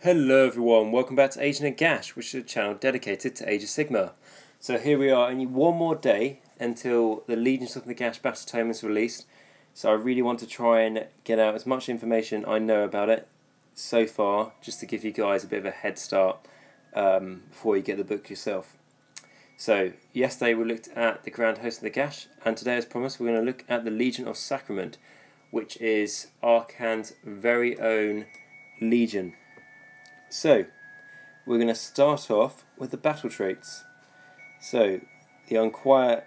Hello everyone, welcome back to Agent Nagash, which is a channel dedicated to Age of Sigmar. So here we are, only one more day until the Legions of Nagash Battle Tome is released. So I really want to try and get out as much information I know about it so far, just to give you guys a bit of a head start before you get the book yourself. So yesterday we looked at the Grand Host of Nagash, and today as promised we're going to look at the Legion of Sacrament, which is Arkhan's very own Legion. So, we're going to start off with the battle traits. So, the Unquiet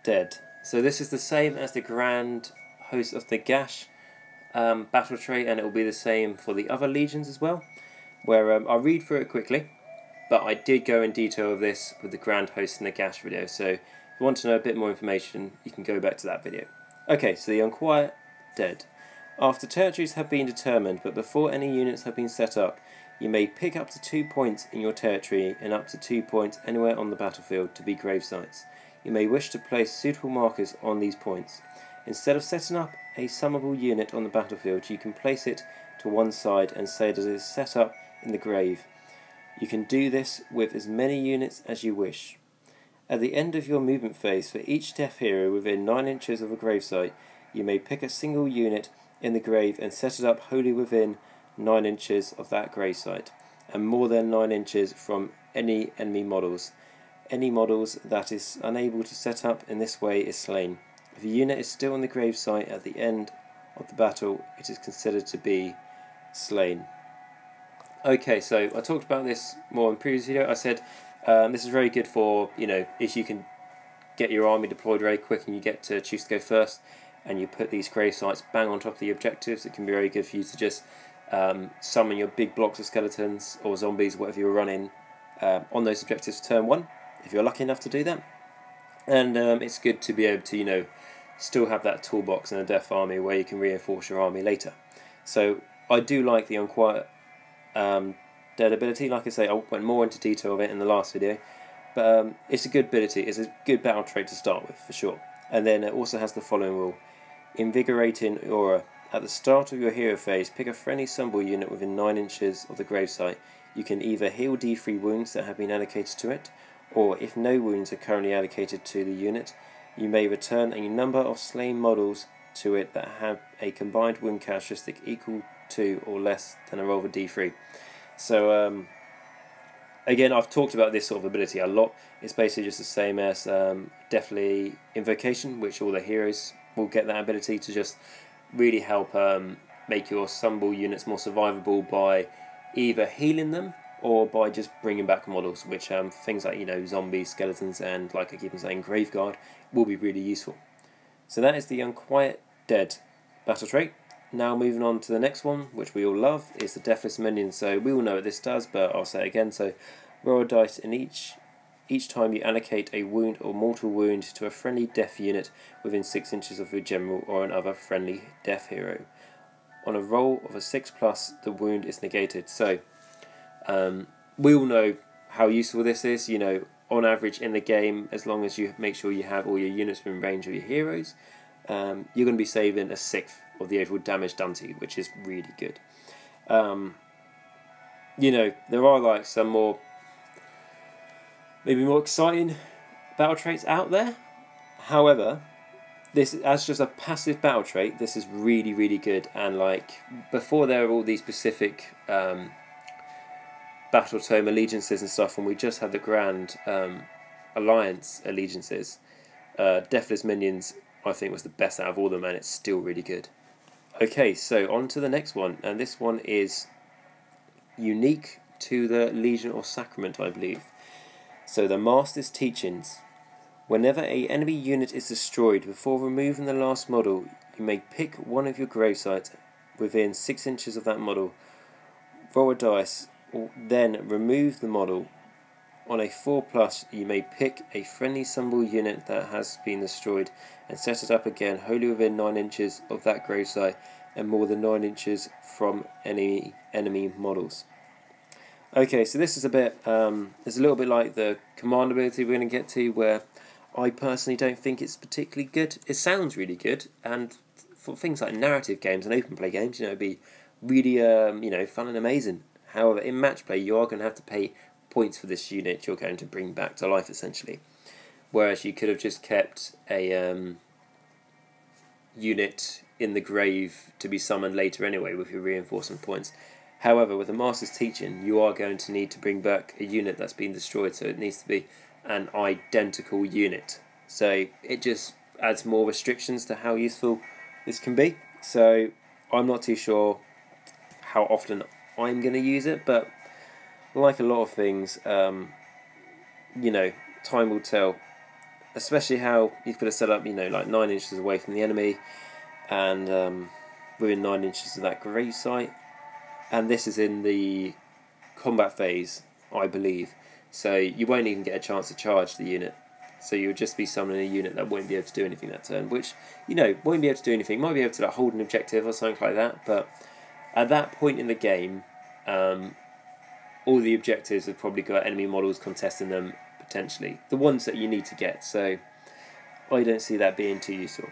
Dead. So this is the same as the Grand Host of Nagash battle trait, and it will be the same for the other legions as well. Where I'll read through it quickly, but I did go in detail of this with the Grand Host of Nagash video. So, if you want to know a bit more information, you can go back to that video. Okay, so the Unquiet Dead. After territories have been determined, but before any units have been set up, you may pick up to 2 points in your territory and up to 2 points anywhere on the battlefield to be grave sites. You may wish to place suitable markers on these points. Instead of setting up a summable unit on the battlefield, you can place it to one side and say that it is set up in the grave. You can do this with as many units as you wish. At the end of your movement phase, for each death hero within 9 inches of a gravesite, you may pick a single unit in the grave and set it up wholly within 9 inches of that gravesite, and more than 9 inches from any enemy models. Any models that is unable to set up in this way is slain. If a unit is still in the gravesite at the end of the battle, it is considered to be slain. Okay, so I talked about this more in the previous video. I said this is very good for, if you can get your army deployed very quick and you get to choose to go first, and you put these grave sites bang on top of the objectives. It can be very good for you to just summon your big blocks of skeletons or zombies, whatever you're running, on those objectives turn 1, if you're lucky enough to do that. And it's good to be able to, still have that toolbox in a death army where you can reinforce your army later. So I do like the Unquiet Dead ability. Like I say, I went more into detail of it in the last video, but it's a good ability. It's a good battle trait to start with, for sure. And then it also has the following rule: Invigorating Aura. At the start of your hero phase, pick a friendly summable unit within 9 inches of the gravesite. You can either heal D3 wounds that have been allocated to it, or if no wounds are currently allocated to the unit, you may return a number of slain models to it that have a combined wound characteristic equal to or less than a roll of a D3. So, again, I've talked about this sort of ability a lot. It's basically just the same as definitely Invocation, which all the heroes will get that ability to just really help make your summable units more survivable by either healing them or by just bringing back models, which things like zombies, skeletons, and like I keep on saying, Graveguard will be really useful. So that is the Unquiet Dead battle trait. Now moving on to the next one, which we all love, is the Deathless Minion. So we all know what this does, but I'll say it again. So roll a dice in each time you allocate a wound or mortal wound to a friendly death unit within 6 inches of your general or another friendly death hero. On a roll of a 6+, the wound is negated. So we all know how useful this is. On average in the game, as long as you make sure you have all your units within range of your heroes, you're going to be saving a 1/6 of the overall damage done to you, which is really good. There are like some maybe more exciting battle traits out there. However, this, as just a passive battle trait, this is really, really good. And like before, there are all these specific battle tome allegiances and stuff, and we just had the Grand Alliance allegiances. Deathless Minions, I think, was the best out of all of them, and it's still really good. Okay, so on to the next one, and this one is unique to the Legion of Sacrament, I believe. So the Master's Teachings. Whenever an enemy unit is destroyed, before removing the last model, you may pick one of your gravesites within 6 inches of that model, roll a dice, then remove the model. On a 4+, you may pick a friendly summable unit that has been destroyed and set it up again wholly within 9 inches of that gravesite and more than 9 inches from any enemy models. Okay, so this is a bit, it's a little bit like the command ability we're going to get to, where I personally don't think it's particularly good. It sounds really good, and for things like narrative games and open play games, it'd be really, fun and amazing. However, in match play, you are going to have to pay points for this unit you're going to bring back to life, essentially. Whereas you could have just kept a unit in the grave to be summoned later anyway with your reinforcement points. However, with the Master's Teaching, you are going to need to bring back a unit that's been destroyed, so it needs to be an identical unit. So it just adds more restrictions to how useful this can be. So I'm not too sure how often I'm going to use it, but like a lot of things, you know, time will tell. Especially how you've got to set up, you know, like 9 inches away from the enemy, and within 9 inches of that grave site. And this is in the combat phase, I believe. So you won't even get a chance to charge the unit. So you'll just be summoning a unit that won't be able to do anything that turn, which, you know, won't be able to do anything. Might be able to like, hold an objective or something like that, but at that point in the game, all the objectives have probably got enemy models contesting them, potentially. The ones that you need to get, so I don't see that being too useful.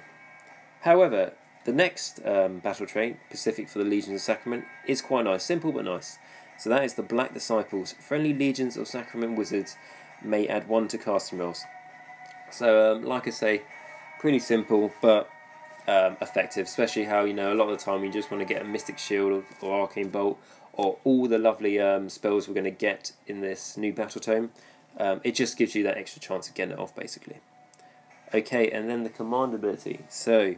However, the next battle trait, specific for the Legions of Sacrament, is quite nice, simple but nice. So that is the Black Disciples. Friendly Legions of Sacrament wizards may add 1 to casting rolls. So, like I say, pretty simple but effective, especially how, you know, a lot of the time you just want to get a Mystic Shield or Arcane Bolt or all the lovely spells we're going to get in this new Battle Tome. It just gives you that extra chance of getting it off, basically. Okay, and then the command ability. So,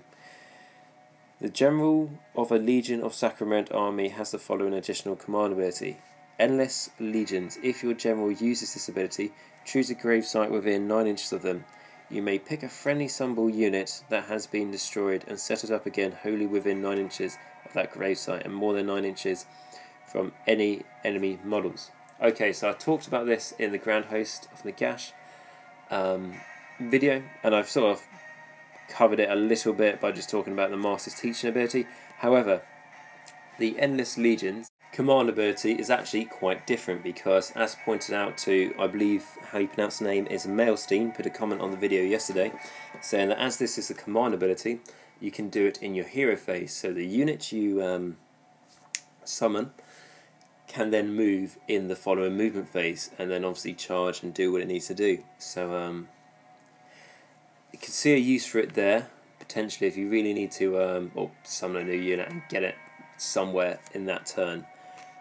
the General of a Legion of Sacrament army has the following additional command ability. Endless Legions. If your General uses this ability, choose a gravesite within 9 inches of them. You may pick a friendly summonable unit that has been destroyed and set it up again wholly within 9 inches of that gravesite and more than 9 inches from any enemy models. Okay, so I talked about this in the Grand Host of Nagash video, and I've sort of covered it a little bit by just talking about the Master's Teaching ability. However, the Endless Legions command ability is actually quite different because, as pointed out to, I believe how you pronounce the name is Mailstein, put a comment on the video yesterday, saying that as this is a command ability, you can do it in your hero phase. So the unit you summon can then move in the following movement phase and then obviously charge and do what it needs to do. So you can see a use for it there, potentially if you really need to summon a new unit and get it somewhere in that turn.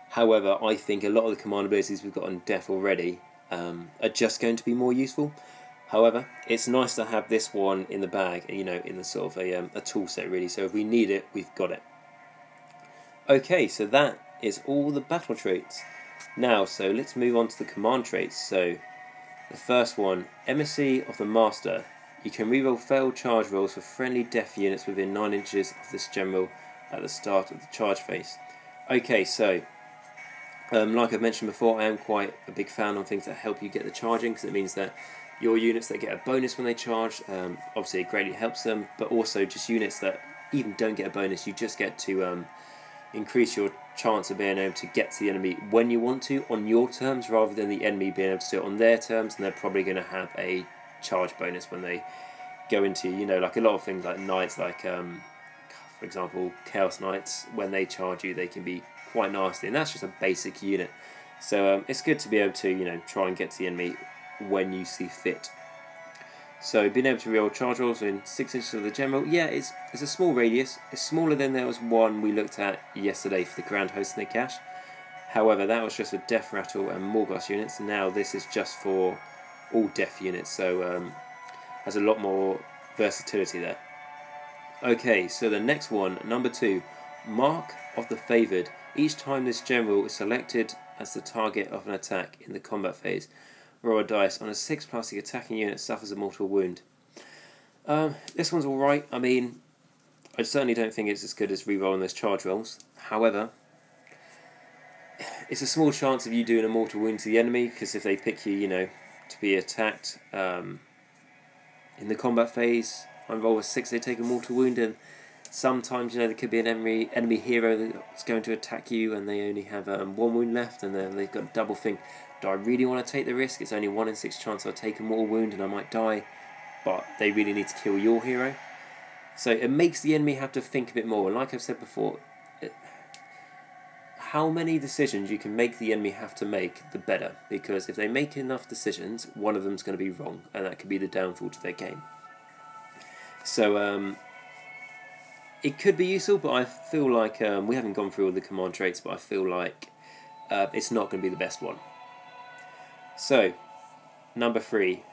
However, I think a lot of the command abilities we've got on Death already are just going to be more useful. However, it's nice to have this one in the bag, you know, in the sort of a tool set really, so if we need it, we've got it. Okay, so that is all the battle traits. Now, so let's move on to the command traits. So, the first one, Emissary of the Master. You can reroll failed charge rolls for friendly death units within 9 inches of this general at the start of the charge phase. Okay, so, like I've mentioned before, I am quite a big fan of things that help you get the charging, because it means that your units that get a bonus when they charge, obviously it greatly helps them, but also just units that even don't get a bonus, you just get to increase your chance of being able to get to the enemy when you want to, on your terms, rather than the enemy being able to do it on their terms, and they're probably going to have a charge bonus when they go into, you know, like a lot of things like knights, like for example Chaos Knights, when they charge you they can be quite nasty, and that's just a basic unit. So it's good to be able to, you know, try and get to the enemy when you see fit. So being able to reroll charge rolls in 6 inches of the general, yeah, it's a small radius. It's smaller than there was one we looked at yesterday for the Grand Host Nagash. However, that was just for Death Rattle and Morgoth units. Now this is just for all Death units, so has a lot more versatility there. Okay, so the next one, number 2, Mark of the Favoured. Each time this general is selected as the target of an attack in the combat phase, roll a dice. On a 6+, the attacking unit suffers a mortal wound. This one's alright. I mean, I certainly don't think it's as good as re-rolling those charge rolls. However, it's a small chance of you doing a mortal wound to the enemy, because if they pick you, you know, to be attacked in the combat phase, on roll a 6 they take a mortal wound, and sometimes, you know, there could be an enemy hero that's going to attack you and they only have 1 wound left, and then they've got a double think, do I really want to take the risk? It's only 1 in 6 chance I'll take a mortal wound and I might die, but they really need to kill your hero. So it makes the enemy have to think a bit more, and like I've said before, how many decisions you can make the enemy have to make, the better. Because if they make enough decisions, one of them's going to be wrong, and that could be the downfall to their game. So it could be useful, but I feel like we haven't gone through all the command traits, but I feel like it's not going to be the best one. So, number 3,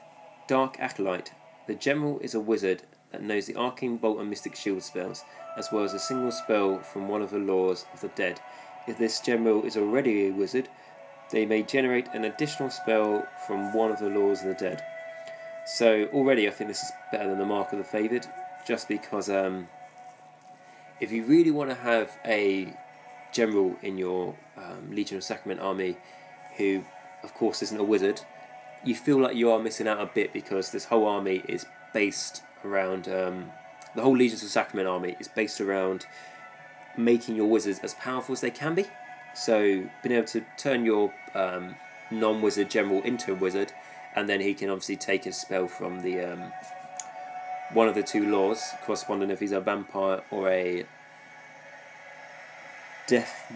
Dark Acolyte. The general is a wizard that knows the Arcane Bolt and Mystic Shield spells, as well as a single spell from one of the laws of the dead. If this general is already a wizard, they may generate an additional spell from one of the laws of the dead. So already I think this is better than the Mark of the Favoured, just because if you really want to have a general in your Legion of Sacrament army who, of course, isn't a wizard, you feel like you are missing out a bit, because this whole army is based around... the whole Legions of Sacrament army is based around making your wizards as powerful as they can be. So being able to turn your non-wizard general into a wizard, and then he can obviously take a spell from the one of the 2 laws, corresponding if he's a vampire or a death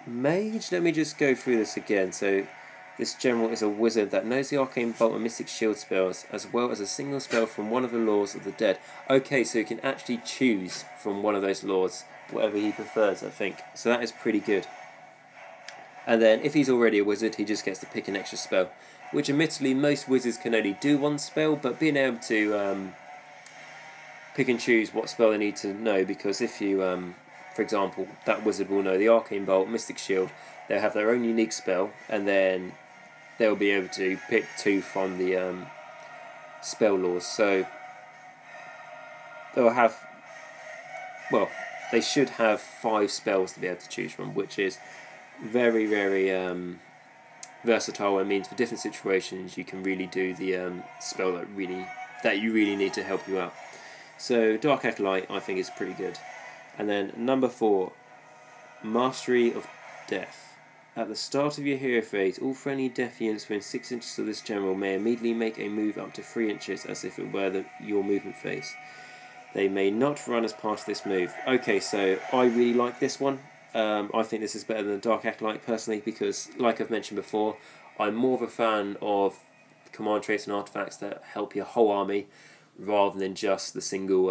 mage. Let me just go through this again. So this general is a wizard that knows the Arcane Bolt and Mystic Shield spells, as well as a single spell from one of the laws of the dead. Okay, so he can actually choose from one of those laws, whatever he prefers, I think. So that is pretty good. And then if he's already a wizard, he just gets to pick an extra spell, which admittedly most wizards can only do 1 spell, but being able to pick and choose what spell they need to know, because if you, for example, that wizard will know the Arcane Bolt, Mystic Shield, they'll have their own unique spell, and then they'll be able to pick 2 from the spell laws. So they'll have, well, they should have 5 spells to be able to choose from, which is very, very versatile. It means for different situations you can really do the spell that you really need to help you out. So Dark Acolyte, I think, is pretty good. And then number 4, Mastery of Death. At the start of your hero phase, all friendly death units within 6 inches of this general may immediately make a move up to 3 inches as if it were your movement phase. They may not run as part of this move. Okay, so I really like this one. I think this is better than Dark Acolyte personally, because, like I've mentioned before, I'm more of a fan of command traits and artifacts that help your whole army, rather than just the single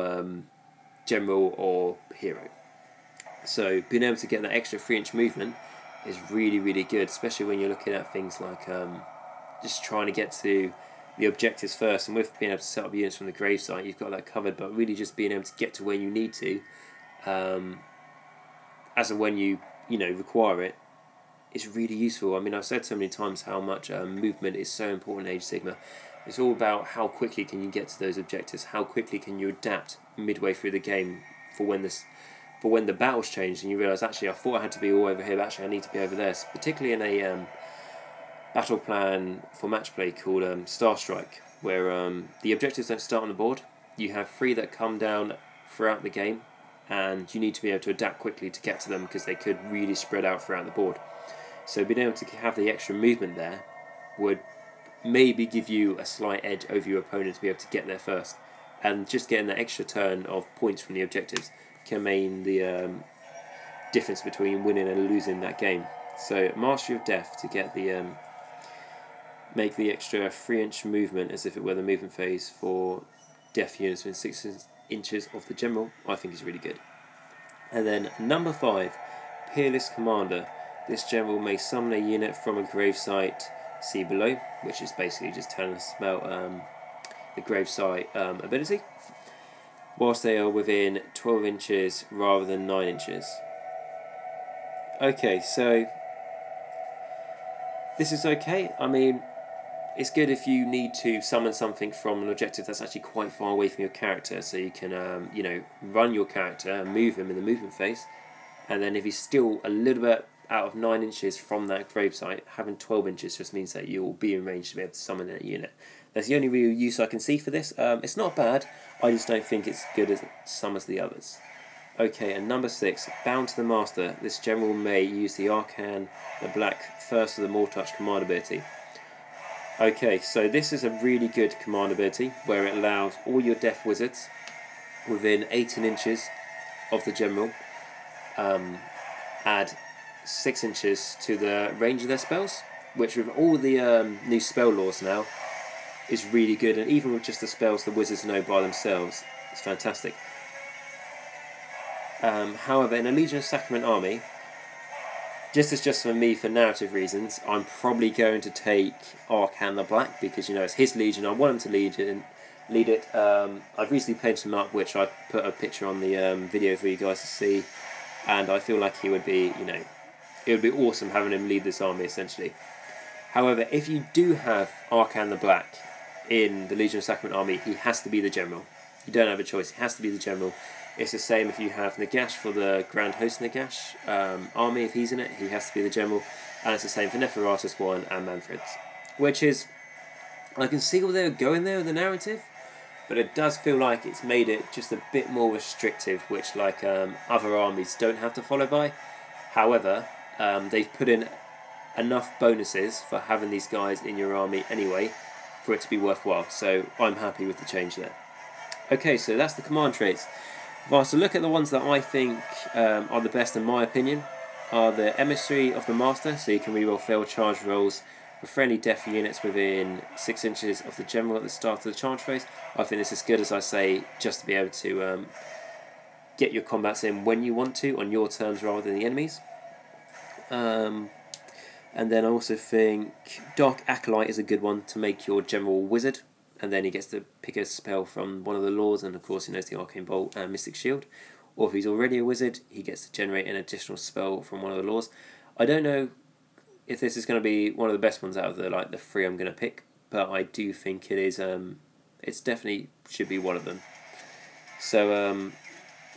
general or hero. So being able to get that extra 3-inch movement is really, really good, especially when you're looking at things like just trying to get to the objectives first. And with being able to set up units from the gravesite, you've got that covered, but really just being able to get to where you need to as and when you require it is really useful. I mean, I've said so many times how much movement is so important in Age of Sigmar. It's all about how quickly can you get to those objectives, how quickly can you adapt midway through the game for when the battle's changed and you realise, actually, I thought I had to be all over here, but actually I need to be over there. So particularly in a battle plan for match play called Star Strike, where the objectives don't start on the board. You have 3 that come down throughout the game, and you need to be able to adapt quickly to get to them, because they could really spread out throughout the board. So being able to have the extra movement there would maybe give you a slight edge over your opponent to be able to get there first, and just getting that extra turn of points from the objectives can mean the difference between winning and losing that game. So Mastery of Death to get the make the extra 3-inch movement as if it were the movement phase for death units within 6 inches of the general, I think is really good. And then number 5, Peerless Commander. This general may summon a unit from a gravesite, see below, which is basically just telling us about the gravesite ability, whilst they are within 12 inches rather than 9 inches. Okay, so this is okay. I mean, it's good if you need to summon something from an objective that's actually quite far away from your character, so you can run your character and move him in the movement phase, and then if he's still a little bit out of 9 inches from that gravesite, having 12 inches just means that you'll be in range to be able to summon that unit. That's the only real use I can see for this. It's not bad, I just don't think it's good as some as the others. Okay, and number 6, Bound to the Master. This general may use the Arkhan the Black first of the Mortouch command ability. Okay, so this is a really good command ability where it allows all your death wizards within 18 inches of the general add 6 inches to the range of their spells, which with all the new spell laws now is really good, and even with just the spells the wizards know by themselves, it's fantastic. However, in a Legion of Sacrament army, just for me, for narrative reasons, I'm probably going to take Arkhan the Black, because it's his Legion. I want him to lead it. I've recently painted him up, which I put a picture on the video for you guys to see, and I feel like he would be, it would be awesome having him lead this army essentially. However, if you do have Arkhan the Black in the Legion of Sacrament army, he has to be the general. You don't have a choice. He has to be the general. It's the same if you have Nagash for the Grand Host Nagash army. If he's in it, he has to be the general. And it's the same for Neferata's one and Manfred's. Which is, I can see where they're going there with the narrative, but it does feel like it's made it just a bit more restrictive, which other armies don't have to follow by. However, they've put in enough bonuses for having these guys in your army anyway for it to be worthwhile. So I'm happy with the change there. Okay, so that's the command traits. If I was to look at the ones that I think are the best in my opinion, are the Emissary of the Master, so you can reroll failed charge rolls for friendly death units within 6 inches of the general at the start of the charge phase. I think this is good, as I say, just to be able to get your combats in when you want to, on your terms rather than the enemy's. And then I also think Dark Acolyte is a good one to make your general wizard, and then he gets to pick a spell from one of the laws, and of course he knows the Arcane Bolt and Mystic Shield. Or if he's already a wizard, he gets to generate an additional spell from one of the laws. I don't know if this is going to be one of the best ones out of the 3 I'm going to pick, but I do think it is. It's definitely should be one of them. So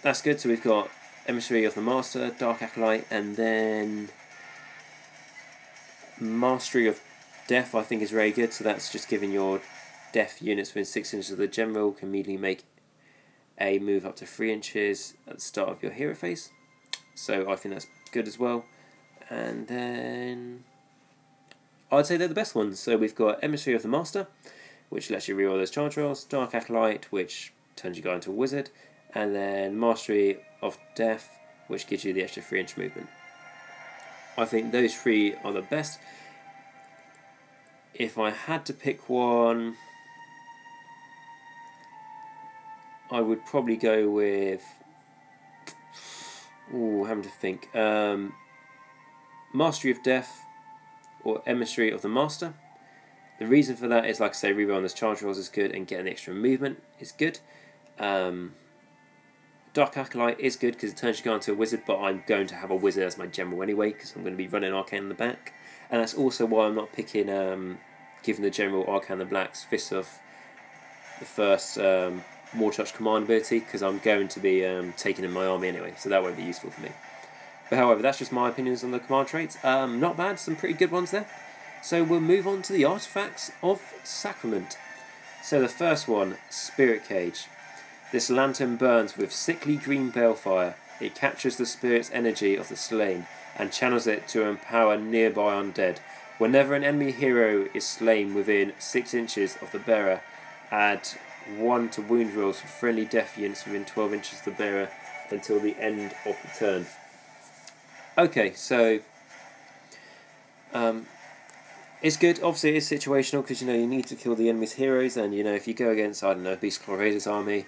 that's good. So we've got Emissary of the Master, Dark Acolyte, and then Mastery of Death. I think is very good. So that's just giving your death units within 6 inches of the general can immediately make a move up to 3 inches at the start of your hero phase. So I think that's good as well. And then I'd say they're the best ones. So we've got Emissary of the Master, which lets you reroll those charge rolls, Dark Acolyte, which turns your guy into a wizard, and then Mastery of Death, which gives you the extra 3-inch movement. I think those 3 are the best. If I had to pick one, I would probably go with, having to think, Mastery of Death or Emissary of the Master. The reason for that is, like I say, rerolling those charge rolls is good, and getting the extra movement is good. Dark Acolyte is good because it turns your guy into a wizard, but I'm going to have a wizard as my general anyway because I'm going to be running Arkhan the Black, and that's also why I'm not picking, giving the general Arkhan the Black's Fist of the first More Touch command ability, because I'm going to be taking in my army anyway, so that won't be useful for me. But however, that's just my opinions on the command traits. Not bad, some pretty good ones there. So we'll move on to the artifacts of Sacrament. So the first one, Spirit Cage. This lantern burns with sickly green balefire. It captures the spirit's energy of the slain and channels it to empower nearby undead. Whenever an enemy hero is slain within 6 inches of the bearer, add 1 to wound rolls for friendly death units within 12 inches of the bearer until the end of the turn. Okay, so it's good. Obviously, it is situational because you need to kill the enemy's heroes, and if you go against, I don't know, Beast Claw Raider's army,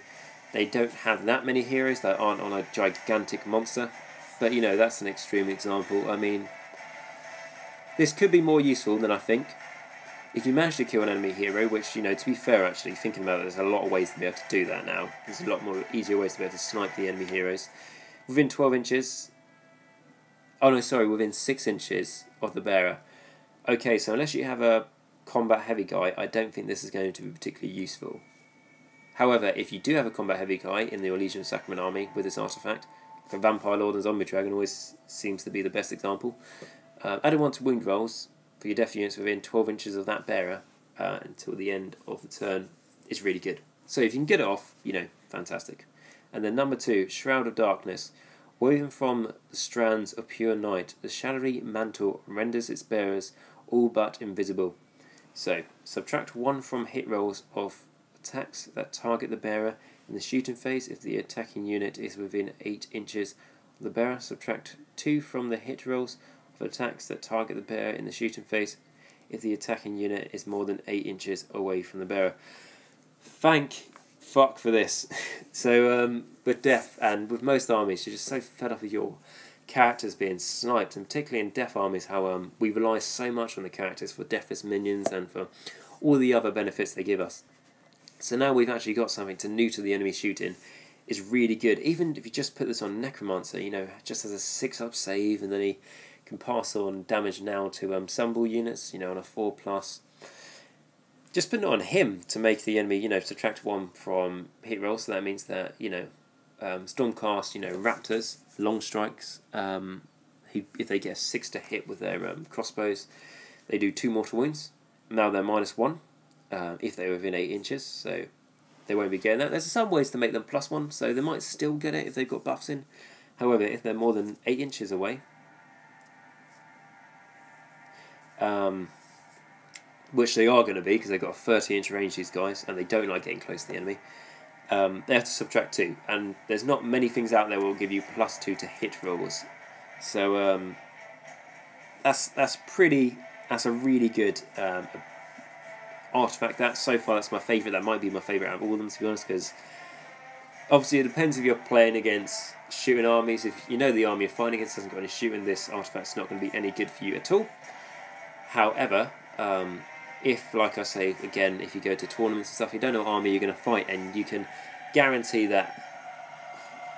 they don't have that many heroes that aren't on a gigantic monster. But that's an extreme example. I mean, this could be more useful than I think. If you manage to kill an enemy hero, which, to be fair, actually, thinking about it, there's a lot of ways to be able to do that now. There's a lot more easier ways to be able to snipe the enemy heroes. Within 12 inches... Oh, no, sorry, within 6 inches of the bearer. Okay, so unless you have a combat heavy guy, I don't think this is going to be particularly useful. However, if you do have a combat heavy guy in the Legion of Sacrament army with this artifact, the Vampire Lord and Zombie Dragon always seems to be the best example. Adding 1 to wound rolls for your death units within 12 inches of that bearer until the end of the turn is really good. So if you can get it off, fantastic. And then number 2, Shroud of Darkness. Woven from the strands of pure night, the shadowy mantle renders its bearers all but invisible. So, subtract 1 from hit rolls of attacks that target the bearer in the shooting phase if the attacking unit is within 8 inches of the bearer. Subtract 2 from the hit rolls of attacks that target the bearer in the shooting phase if the attacking unit is more than 8 inches away from the bearer. Thank fuck for this. So with Death and with most armies, you're just so fed up with your characters being sniped, and particularly in Death armies, how we rely so much on the characters for deathless minions and for all the other benefits they give us. So now we've actually got something to neuter the enemy shooting. Is really good. Even if you just put this on Necromancer, you know, just as a 6-up save, and then he can pass on damage now to Sumble units, you know, on a 4+. Just putting it on him to make the enemy, you know, subtract 1 from hit roll, so that means that, you know, Stormcast, you know, Raptors, long strikes, if they get a 6 to hit with their crossbows, they do 2 mortal wounds. Now they're -1 if they're within 8 inches, so they won't be getting that. There's some ways to make them +1, so they might still get it if they've got buffs in. However, if they're more than 8 inches away, which they are going to be because they've got a 30-inch range, these guys, and they don't like getting close to the enemy, they have to subtract 2. And there's not many things out there that will give you +2 to hit rolls. So that's a really good artifact. That so far, that's my favourite. That might be my favourite out of all of them, to be honest, because obviously it depends if you're playing against shooting armies. If you know the army you're fighting against hasn't got any shooting, this artifact's not going to be any good for you at all. However, if, like I say again, if you go to tournaments and stuff, you don't know what army you're going to fight, and you can guarantee that,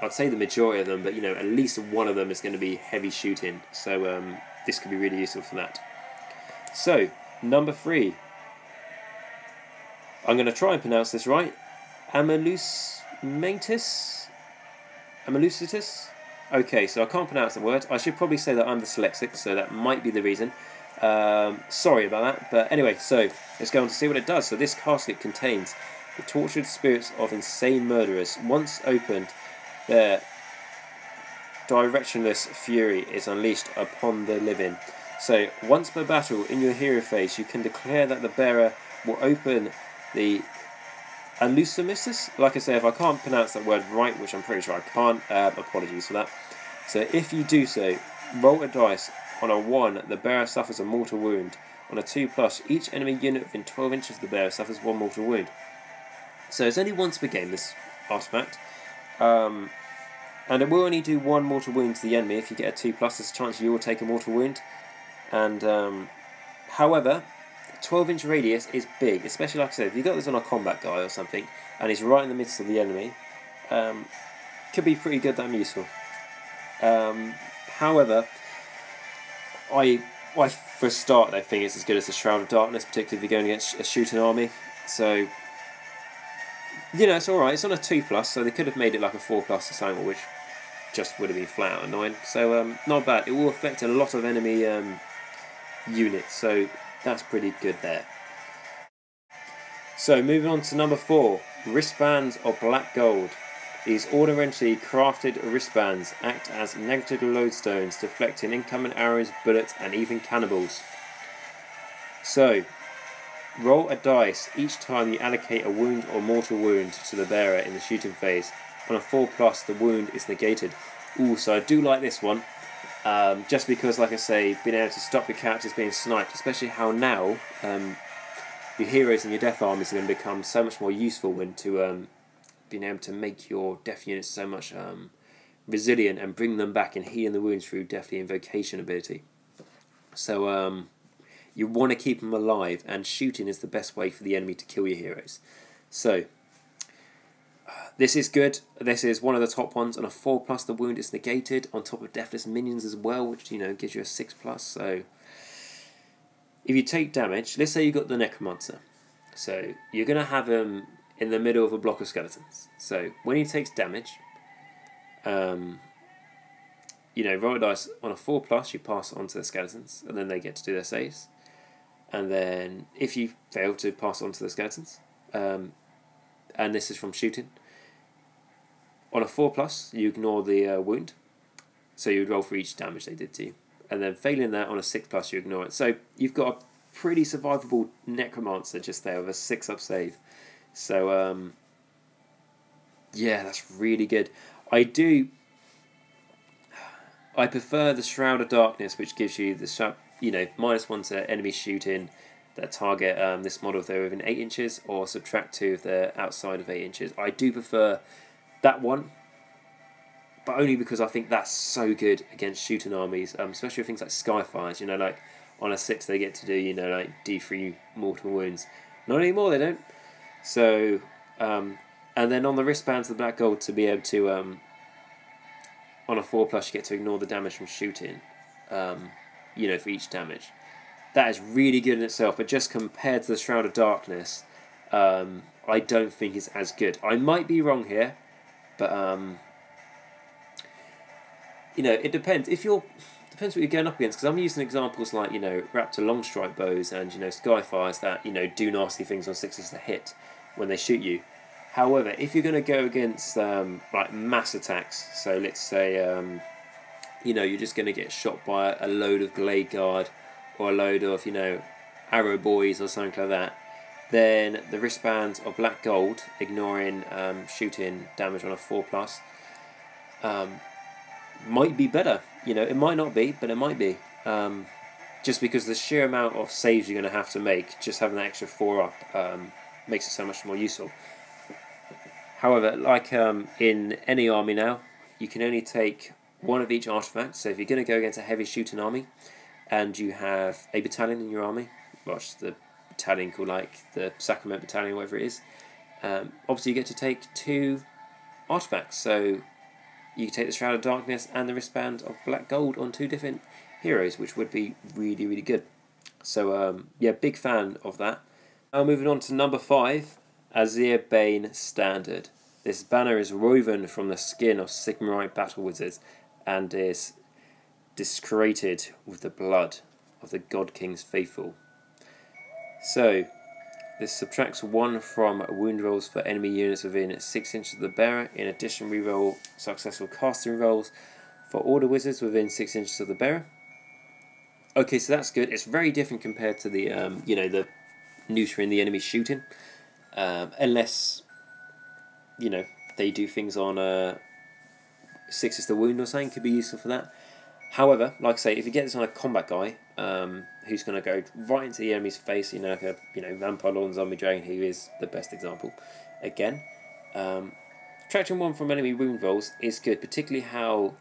I'd say the majority of them, but you know, at least one of them is going to be heavy shooting. So this could be really useful for that. So number 3. I'm going to try and pronounce this right. Amelusitis? Okay, so I can't pronounce the word. I should probably say that I'm dyslexic, so that might be the reason. Sorry about that. But anyway, so let's go on to see what it does. So this casket contains the tortured spirits of insane murderers. Once opened, their directionless fury is unleashed upon the living. So once per battle in your hero phase, you can declare that the bearer will open the Alusimissus. Like I say, if I can't pronounce that word right, which I'm pretty sure I can't, apologies for that. So if you do so, roll a dice. On a 1, the bearer suffers a mortal wound. On a 2+, each enemy unit within 12 inches of the bearer suffers 1 mortal wound. So it's only once per game, this artifact. And it will only do 1 mortal wound to the enemy. If you get a 2+, there's a chance you will take a mortal wound. And however, 12-inch radius is big, especially like I said, if you got this on a combat guy or something, and he's right in the midst of the enemy, could be pretty good and useful. However, for a start, I think it's as good as the Shroud of Darkness, particularly if you're going against a shooting army. So, you know, it's alright. It's on a 2+, so they could have made it like a 4+ or something, which just would have been flat out annoying. So, not bad. It will affect a lot of enemy units, so that's pretty good there. So, moving on to number 4, wristbands of black gold. These ordinarily crafted wristbands act as negative lodestones, deflecting incoming arrows, bullets, and even cannibals. So, roll a dice each time you allocate a wound or mortal wound to the bearer in the shooting phase. On a 4+, the wound is negated. Ooh, so I do like this one. Just because, like I say, being able to stop your characters being sniped, especially how now your heroes and your death armies are going to become so much more useful into being able to make your death units so much resilient and bring them back and healing the wounds through Deathly Invocation ability. So you want to keep them alive, and shooting is the best way for the enemy to kill your heroes. So this is good. This is one of the top ones. On a 4+, the wound is negated, on top of deathless minions as well, which, you know, gives you a 6+. So if you take damage, let's say you got the Necromancer, so you're going to have him in the middle of a block of skeletons. So when he takes damage, you know, roll a dice. On a 4+, you pass it on to the skeletons, and then they get to do their saves. And then if you fail to pass it on to the skeletons, and this is from shooting, on a 4+, you ignore the wound, so you would roll for each damage they did to you. And then failing that, on a 6+, you ignore it. So you've got a pretty survivable Necromancer just there with a 6-up save. So, yeah, that's really good. I do I prefer the Shroud of Darkness, which gives you the -1 to enemy shooting that target this model if they're within 8 inches, or subtract 2 if they're outside of 8 inches. I do prefer that one, but only because I think that's so good against shooting armies, especially with things like Skyfires. You know, like on a 6 they get to do, you know, like D3 mortal wounds. Not anymore, they don't. So, and then on the wristbands of the Black Gold, to be able to, on a 4+, you get to ignore the damage from shooting, you know, for each damage. That is really good in itself, but just compared to the Shroud of Darkness, I don't think it's as good. I might be wrong here, but you know, it depends. Depends what you're going up against, because I'm using examples like, you know, Raptor long strike bows and, you know, Skyfires that, you know, do nasty things on 6s to hit when they shoot you. However, if you're going to go against like mass attacks, so let's say you know, you're just going to get shot by a load of Glade Guard or a load of, you know, Arrow Boys or something like that, then the wristbands of Black Gold, ignoring shooting damage on a 4+, might be better. You know, it might not be, but it might be. Just because the sheer amount of saves you're going to have to make, just having that extra 4 up makes it so much more useful. However, like in any army now, you can only take 1 of each artifact. So if you're going to go against a heavy shooting army, and you have a battalion in your army, watch the battalion called like the Sacrament Battalion, whatever it is, obviously you get to take 2 artifacts. So you can take the Shroud of Darkness and the wristband of Black Gold on 2 different heroes, which would be really, really good. So yeah, big fan of that. Now moving on to number 5, Azir Bane Standard. This banner is woven from the skin of Sigmarite battle wizards and is discreted with the blood of the God King's faithful. So this subtracts 1 from wound rolls for enemy units within 6 inches of the bearer. In addition, reroll successful casting rolls for order wizards within 6 inches of the bearer. Okay, so that's good. It's very different compared to the you know, the neutering the enemy shooting, unless, you know, they do things on 6 to wound or something, could be useful for that. However, like I say, if you get this on a combat guy who's going to go right into the enemy's face, you know, like a Vampire Lord and Zombie Dragon, who is the best example, again, subtracting 1 from enemy wound rolls is good, particularly how,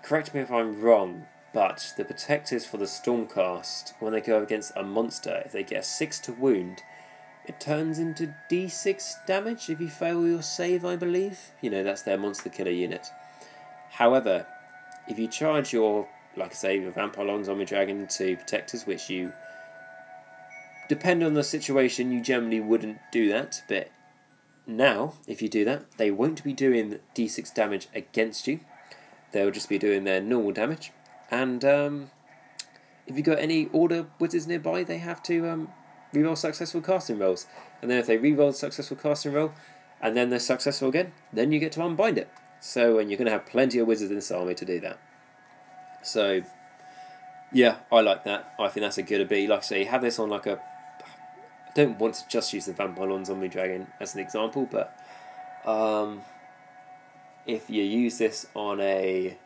correct me if I'm wrong, but the protectors for the Stormcast, when they go against a monster, if they get a 6 to wound, it turns into D6 damage if you fail your save, I believe. You know, that's their monster killer unit. However, if you charge your, like I say, your Vampire Lord Zombie Dragon into protectors, which you, depend on the situation, you generally wouldn't do that, but now, if you do that, they won't be doing D6 damage against you. They'll just be doing their normal damage. And if you've got any order wizards nearby, they have to reroll successful casting rolls. And then if they reroll the successful casting roll, and then they're successful again, then you get to unbind it. So, and you're going to have plenty of wizards in this army to do that. So, yeah, I like that. I think that's a good ability. Like I say, have this on like a... I don't want to just use the Vampire Lord Zombie Dragon as an example, but if you use this on a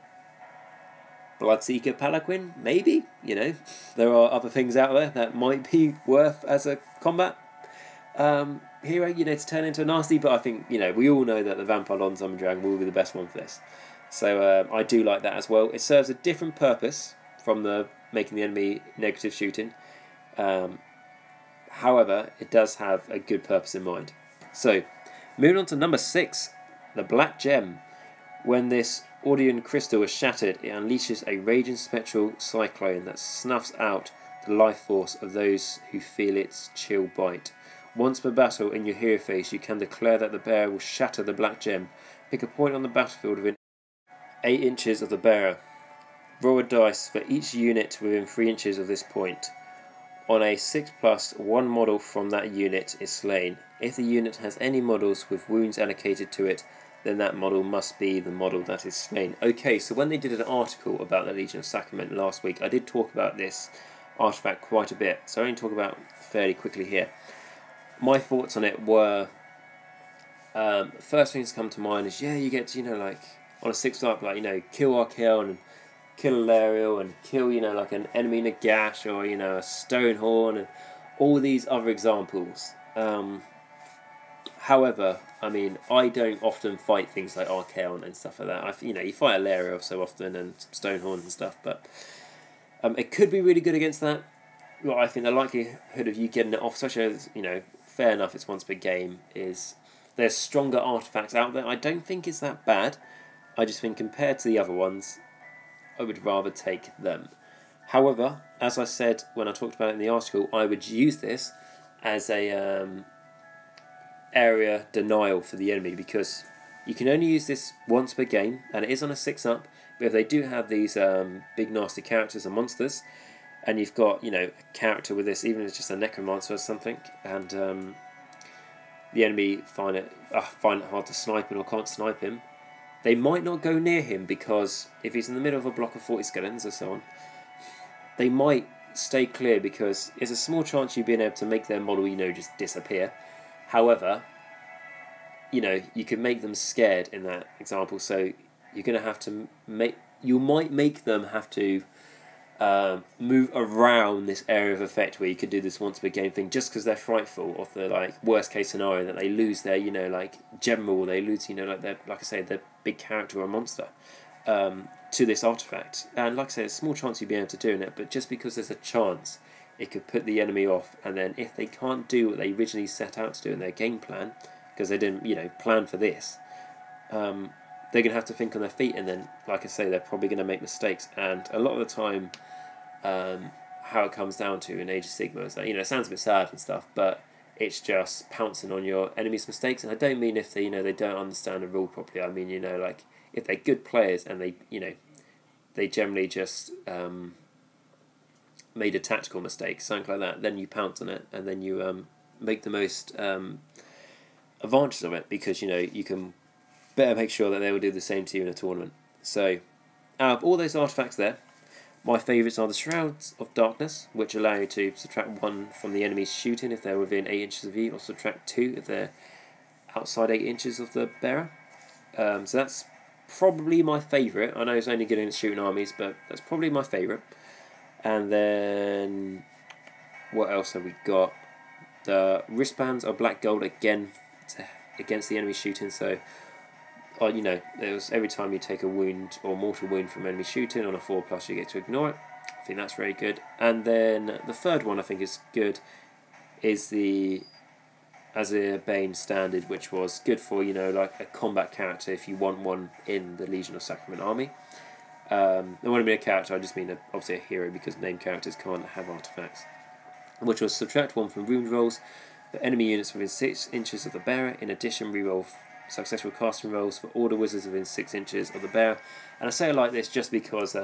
Bloodseeker Palanquin, maybe, you know, there are other things out there that might be worth as a combat hero, you know, to turn into a nasty, but I think, you know, we all know that the Vampire Lord Zombie Dragon will be the best one for this. So I do like that as well. It serves a different purpose from the making the enemy negative shooting. However, it does have a good purpose in mind. So, moving on to number 6, the Black Gem. When this Audion crystal is shattered, it unleashes a raging spectral cyclone that snuffs out the life force of those who feel its chill bite. Once per battle in your hero phase, you can declare that the bearer will shatter the Black Gem. Pick a point on the battlefield within 8 inches of the bearer. Roll a dice for each unit within 3 inches of this point. On a 6+, 1 model from that unit is slain. If the unit has any models with wounds allocated to it, then that model must be the model that is slain. Okay, so when they did an article about the Legion of Sacrament last week, I did talk about this artifact quite a bit, so I only talk about fairly quickly here. My thoughts on it were, first thing to come to mind is, yeah, you get, you know, like on a 6-up, like, you know, kill Arkhan and kill Alariel and kill, you know, like an enemy Nagash or, you know, a Stonehorn and all these other examples. However, I mean, I don't often fight things like Arkhan and stuff like that. You know, you fight Alariel so often and Stonehorn and stuff, but it could be really good against that. Well, I think the likelihood of you getting it off, especially as, you know, fair enough, it's once per game, is there's stronger artifacts out there. I don't think it's that bad. I just think compared to the other ones, I would rather take them. However, as I said when I talked about it in the article, I would use this as a area denial for the enemy, because you can only use this once per game, and it is on a 6-up, but if they do have these big nasty characters and monsters, and you've got, you know, a character with this, even if it's just a necromancer or something, and the enemy find it hard to snipe him or can't snipe him, they might not go near him, because if he's in the middle of a block of 40 skeletons or so on, they might stay clear, because there's a small chance you've been able to make their model, you know, just disappear. However, you know, you could make them scared in that example, so you're going to have to you might make them have to move around this area of effect where you could do this once per game thing, just because they're frightful of the, like, worst case scenario that they lose their, you know, like, general, they lose, you know, like their, like I say, their big character or monster to this artifact. And like I say, there's a small chance you'd be able to do it, but just because there's a chance, it could put the enemy off, and then if they can't do what they originally set out to do in their game plan, because they didn't, you know, plan for this, they're going to have to think on their feet, and then, like I say, they're probably going to make mistakes. And a lot of the time, how it comes down to in Age of Sigmar is that, you know, it sounds a bit sad and stuff, but it's just pouncing on your enemy's mistakes. And I don't mean if they, you know, they don't understand the rule properly. I mean, you know, like, if they're good players and they, you know, they generally just made a tactical mistake, something like that, then you pounce on it, and then you make the most advantage of it, because, you know, you can better make sure that they will do the same to you in a tournament. So, out of all those artifacts there, my favourites are the Shrouds of Darkness, which allow you to subtract 1 from the enemy's shooting if they're within 8 inches of you, or subtract 2 if they're outside 8 inches of the bearer. So that's probably my favourite. I know it's only good in shooting armies, but that's probably my favourite. And then, what else have we got? The wristbands are black gold, again, against the enemy shooting. So, you know, every time you take a wound or mortal wound from enemy shooting on a 4+, you get to ignore it. I think that's very good. And then the third one I think is good is the Azerbaijan standard, which was good for, you know, like a combat character if you want one in the Legion of Sacrament army. I want to be a character, I just mean obviously a hero, because named characters can't have artifacts. Which was subtract 1 from wound rolls for enemy units within 6 inches of the bearer. In addition, reroll successful casting rolls for order wizards within 6 inches of the bearer. And I say it like this just because,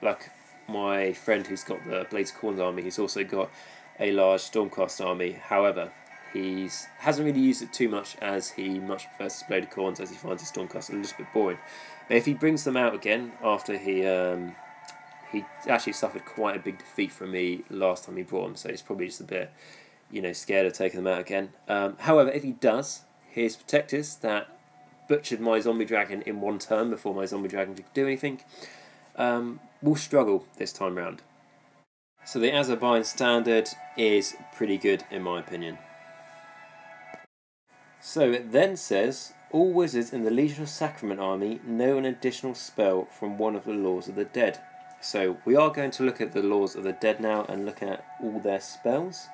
like my friend who's got the Blades of Khorne's army, he's also got a large Stormcast army. However, he hasn't really used it too much, as he much prefers his Blade of Khorne's, as he finds his Stormcast a little bit boring. But if he brings them out again after he actually suffered quite a big defeat from me last time he brought them, so he's probably just a bit, you know, scared of taking them out again. However, if he does, his protectors that butchered my zombie dragon in 1 turn before my zombie dragon could do anything will struggle this time round. So the Azerbaijan standard is pretty good in my opinion. So it then says, all wizards in the Legion of Sacrament army know an additional spell from one of the Laws of the Dead. So we are going to look at the Laws of the Dead now and look at all their spells.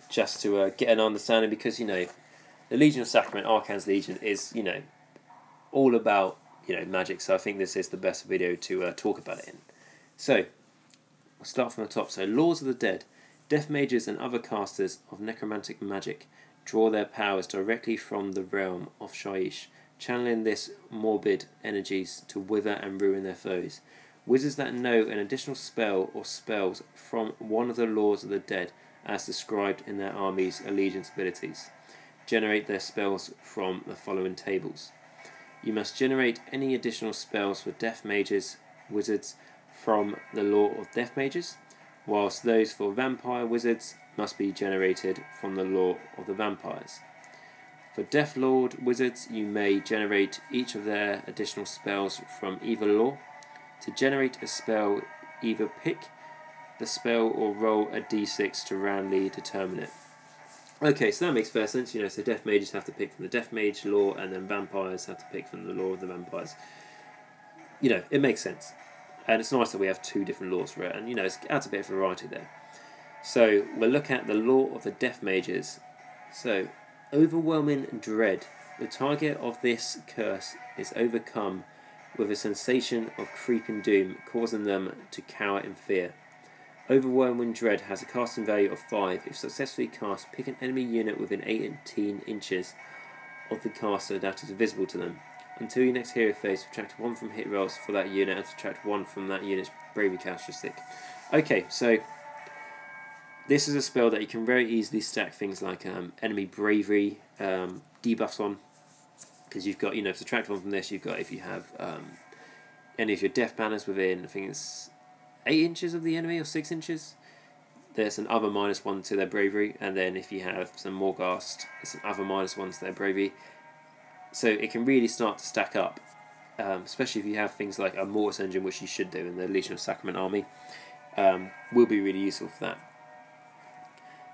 Just to get an understanding, because, you know, the Legion of Sacrament, Arkhan's Legion, is, you know, all about, you know, magic, so I think this is the best video to talk about it in. So, we'll start from the top. So, Laws of the Dead. Death mages and other casters of necromantic magic draw their powers directly from the realm of Shaiish, channeling this morbid energies to wither and ruin their foes. Wizards that know an additional spell or spells from one of the Laws of the Dead, as described in their army's allegiance abilities, generate their spells from the following tables. You must generate any additional spells for death mages, wizards, from the Law of Death Mages, whilst those for vampire wizards must be generated from the lore of the vampires. For Death Lord wizards, you may generate each of their additional spells from either lore. To generate a spell, either pick the spell or roll a d6 to randomly determine it. Okay, so that makes fair sense, so Death Mages have to pick from the Death Mage lore, and then Vampires have to pick from the lore of the Vampires. It makes sense. And it's nice that we have two different lores for it, and it adds a bit of variety there. So we'll look at the lore of the Death Mages. So, overwhelming dread. The target of this curse is overcome with a sensation of creeping doom, causing them to cower in fear. Overwhelming dread has a casting value of 5. If successfully cast, pick an enemy unit within 18 inches of the caster that is visible to them. Until your next hero phase, subtract 1 from hit rolls for that unit and subtract 1 from that unit's bravery characteristic. Okay, so this is a spell that you can very easily stack things like enemy bravery debuffs on, because you've got, subtract 1 from this. You've got, if you have any of your death banners within, I think it's 8 inches of the enemy or 6 inches, there's an other -1 to their bravery, and then if you have some Morghast, it's an other -1 to their bravery. So it can really start to stack up, especially if you have things like a Mortis engine, which you should do in the Legion of Sacrament army, will be really useful for that.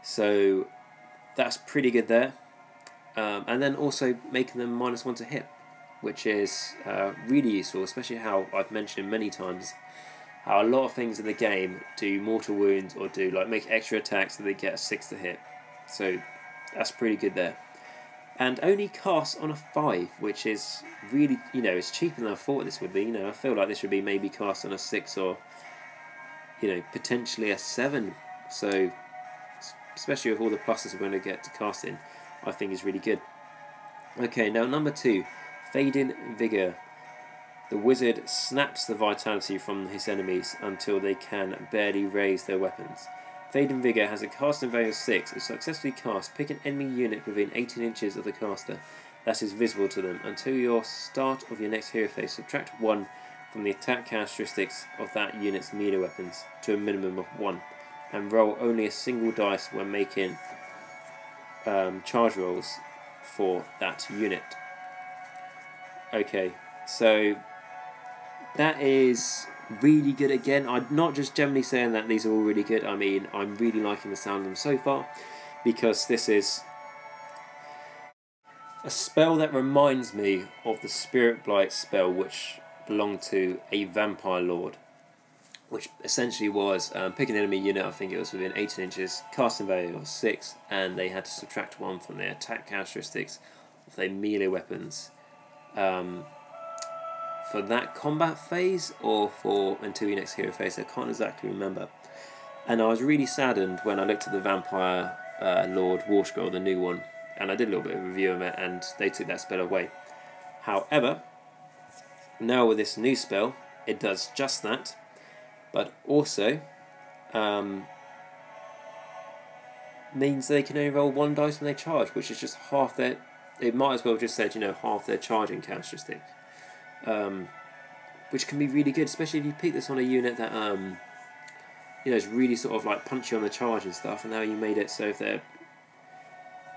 So that's pretty good there. And then also making them -1 to hit, which is really useful, especially how I've mentioned many times how a lot of things in the game do mortal wounds or do make extra attacks so they get a 6 to hit. So that's pretty good there. And only casts on a 5, which is really, it's cheaper than I thought this would be. I feel like this should be maybe cast on a 6 or, potentially a 7. So, especially with all the pluses we're going to get to casting, I think is really good. Okay, now number 2, Fading Vigor. The wizard snaps the vitality from his enemies until they can barely raise their weapons. Fading Vigor has a casting value of 6. If successfully cast, pick an enemy unit within 18 inches of the caster that is visible to them. Until your start of your next hero phase, subtract 1 from the attack characteristics of that unit's melee weapons to a minimum of 1, and roll only a single dice when making charge rolls for that unit. Okay, so that is really good. Again, I'm not just generally saying that these are all really good. I mean, I'm really liking the sound of them so far, because this is a spell that reminds me of the Spirit Blight spell, which belonged to a Vampire Lord, which essentially was pick an enemy unit, I think it was within 18 inches, casting value of 6, and they had to subtract 1 from their attack characteristics of their melee weapons. For that combat phase, or for until your next hero phase, I can't exactly remember. And I was really saddened when I looked at the Vampire Lord War Scroll, the new one, and I did a little bit of a review of it, and they took that spell away. However, now with this new spell, it does just that, but also means they can only roll 1 dice when they charge, which is just half their. It might as well have just said, half their charging characteristic. Which can be really good, especially if you pick this on a unit that is really sort of punchy on the charge and stuff, and now you made it so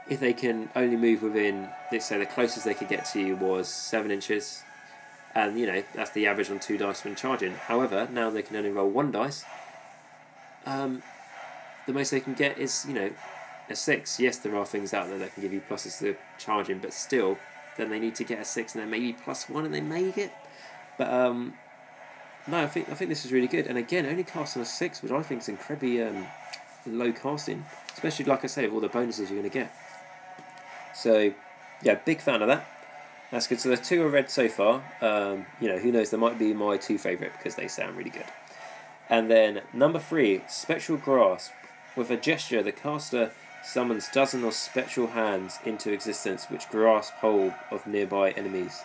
if they can only move within, let's say the closest they could get to you was 7 inches, and that's the average on 2 dice when charging. However, now they can only roll 1 dice. The most they can get is a 6. Yes, there are things out there that can give you pluses to charging, but still, then they need to get a 6 and then maybe +1 and they make it. But no, I think this is really good. And again, only cast on a 6, which I think is incredibly low casting, especially like I say, with all the bonuses you're going to get. So yeah, big fan of that. That's good. So there's 2 are read so far. Who knows? They might be my 2 favourite because they sound really good. And then number 3, Spectral Grasp. With a gesture, the caster summons dozens of spectral hands into existence, which grasp hold of nearby enemies.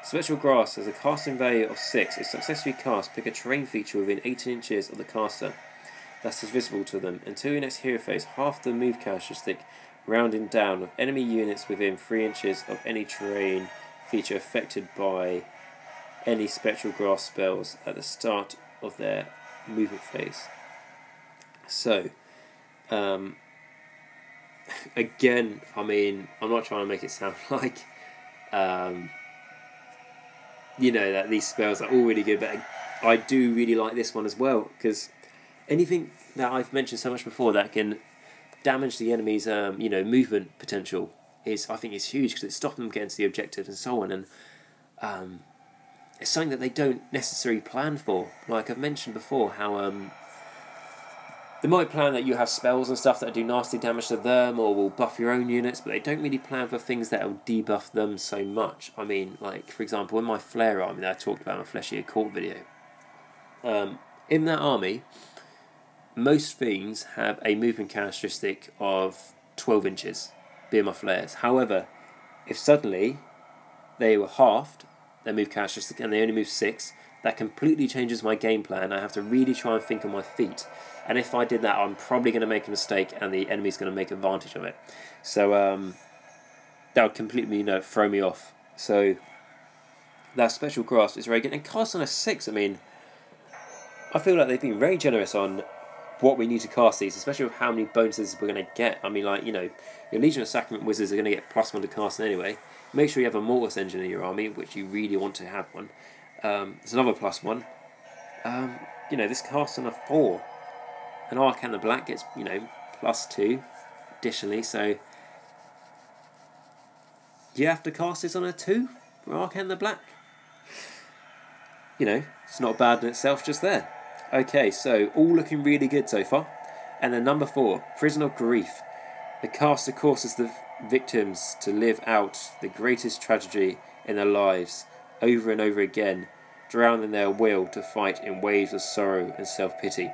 Spectral Grasp has a casting value of 6. If successfully cast, pick a terrain feature within 18 inches of the caster that is visible to them. Until your next hero phase, half the move characteristic, rounding down, of enemy units within 3 inches of any terrain feature affected by any Spectral Grasp spells at the start of their movement phase. So, again, I mean, I'm not trying to make it sound like, you know, that these spells are all really good, but I do really like this one as well, because anything that I've mentioned so much before that can damage the enemy's, you know, movement potential I think is huge, because it's stopping them getting to the objectives and so on, and it's something that they don't necessarily plan for. Like I've mentioned before, how they might plan that you have spells and stuff that do nasty damage to them or will buff your own units, but they don't really plan for things that will debuff them so much. I mean, like, for example, in my Flare army that I talked about in my Fleshy Court video, in that army, most things have a movement characteristic of 12 inches, being my Flares. However, if suddenly they were halved, their move characteristic, and they only move 6, that completely changes my game plan. I have to really try and think on my feet. And if I did that, I'm probably going to make a mistake, and the enemy's going to make advantage of it. So that would completely, you know, throw me off. So that special grasp is very good. And cast on a 6, I mean, I feel like they've been very generous on what we need to cast these, especially with how many bonuses we're going to get. I mean, like, you know, your Legion of Sacrament Wizards are going to get +1 to cast anyway. Make sure you have a Mortis Engine in your army, which you really want to have one. There's another +1. You know, this casts on a 4. And Arkhan the Black gets, you know, +2 additionally, so you have to cast this on a 2 for Arkhan the Black. You know, it's not bad in itself just there. Okay, so all looking really good so far. And then number 4, Prison of Grief. The caster causes the victims to live out the greatest tragedy in their lives over and over again, drowning their will to fight in waves of sorrow and self-pity.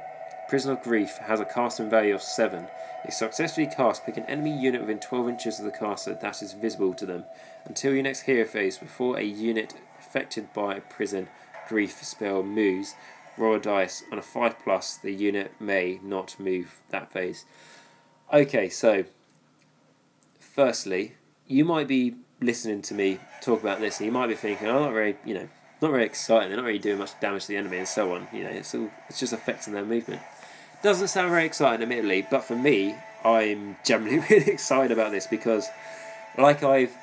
Prison of Grief has a casting value of 7. If successfully cast, pick an enemy unit within 12 inches of the caster that is visible to them until your next hero phase. Before a unit affected by a Prison Grief spell moves, roll a dice. On a 5+, the unit may not move that phase. Okay, so firstly, you might be listening to me talk about this, and you might be thinking, "Oh, not very, you know, not very exciting. They're not really doing much damage to the enemy, and so on. You know, it's just affecting their movement." Doesn't sound very exciting, admittedly, but for me, I'm generally really excited about this because, like I've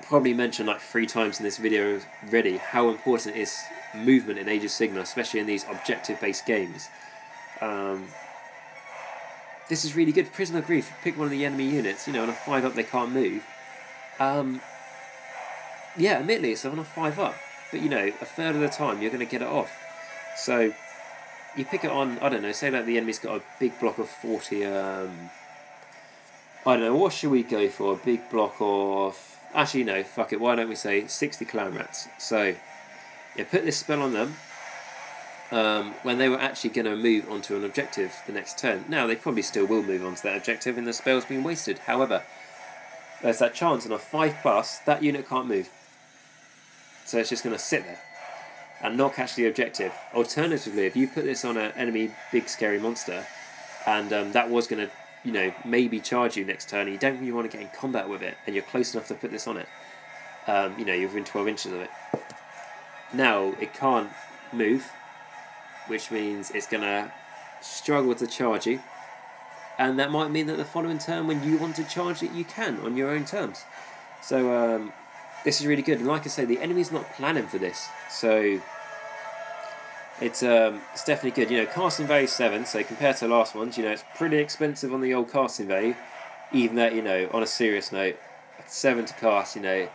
probably mentioned like 3 times in this video already, how important is movement in Age of Sigmar, especially in these objective-based games. This is really good. Prison of Grief, pick one of the enemy units, you know, on a 5+ they can't move. Yeah, admittedly, it's on a 5+, but you know, a third of the time you're going to get it off. So you pick it on, I don't know, say that the enemy's got a big block of 40, I don't know, what should we go for? A big block of, actually no, fuck it, why don't we say 60 clan rats? So, yeah, put this spell on them when they were actually going to move onto an objective the next turn. Now, they probably still will move onto that objective and the spell's been wasted. However, there's that chance on a 5+, that unit can't move. So it's just going to sit there and not catch the objective. Alternatively, if you put this on an enemy big scary monster, and that was going to, you know, maybe charge you next turn, and you don't really want to get in combat with it, and you're close enough to put this on it, you know, you're within 12 inches of it. Now, it can't move, which means it's going to struggle to charge you, and that might mean that the following turn, when you want to charge it, you can, on your own terms. So, this is really good, and like I say, the enemy's not planning for this, so it's definitely good. You know, casting value 7, so compared to the last ones, you know, it's pretty expensive on the old casting value, even that, you know, on a serious note, 7 to cast, you know,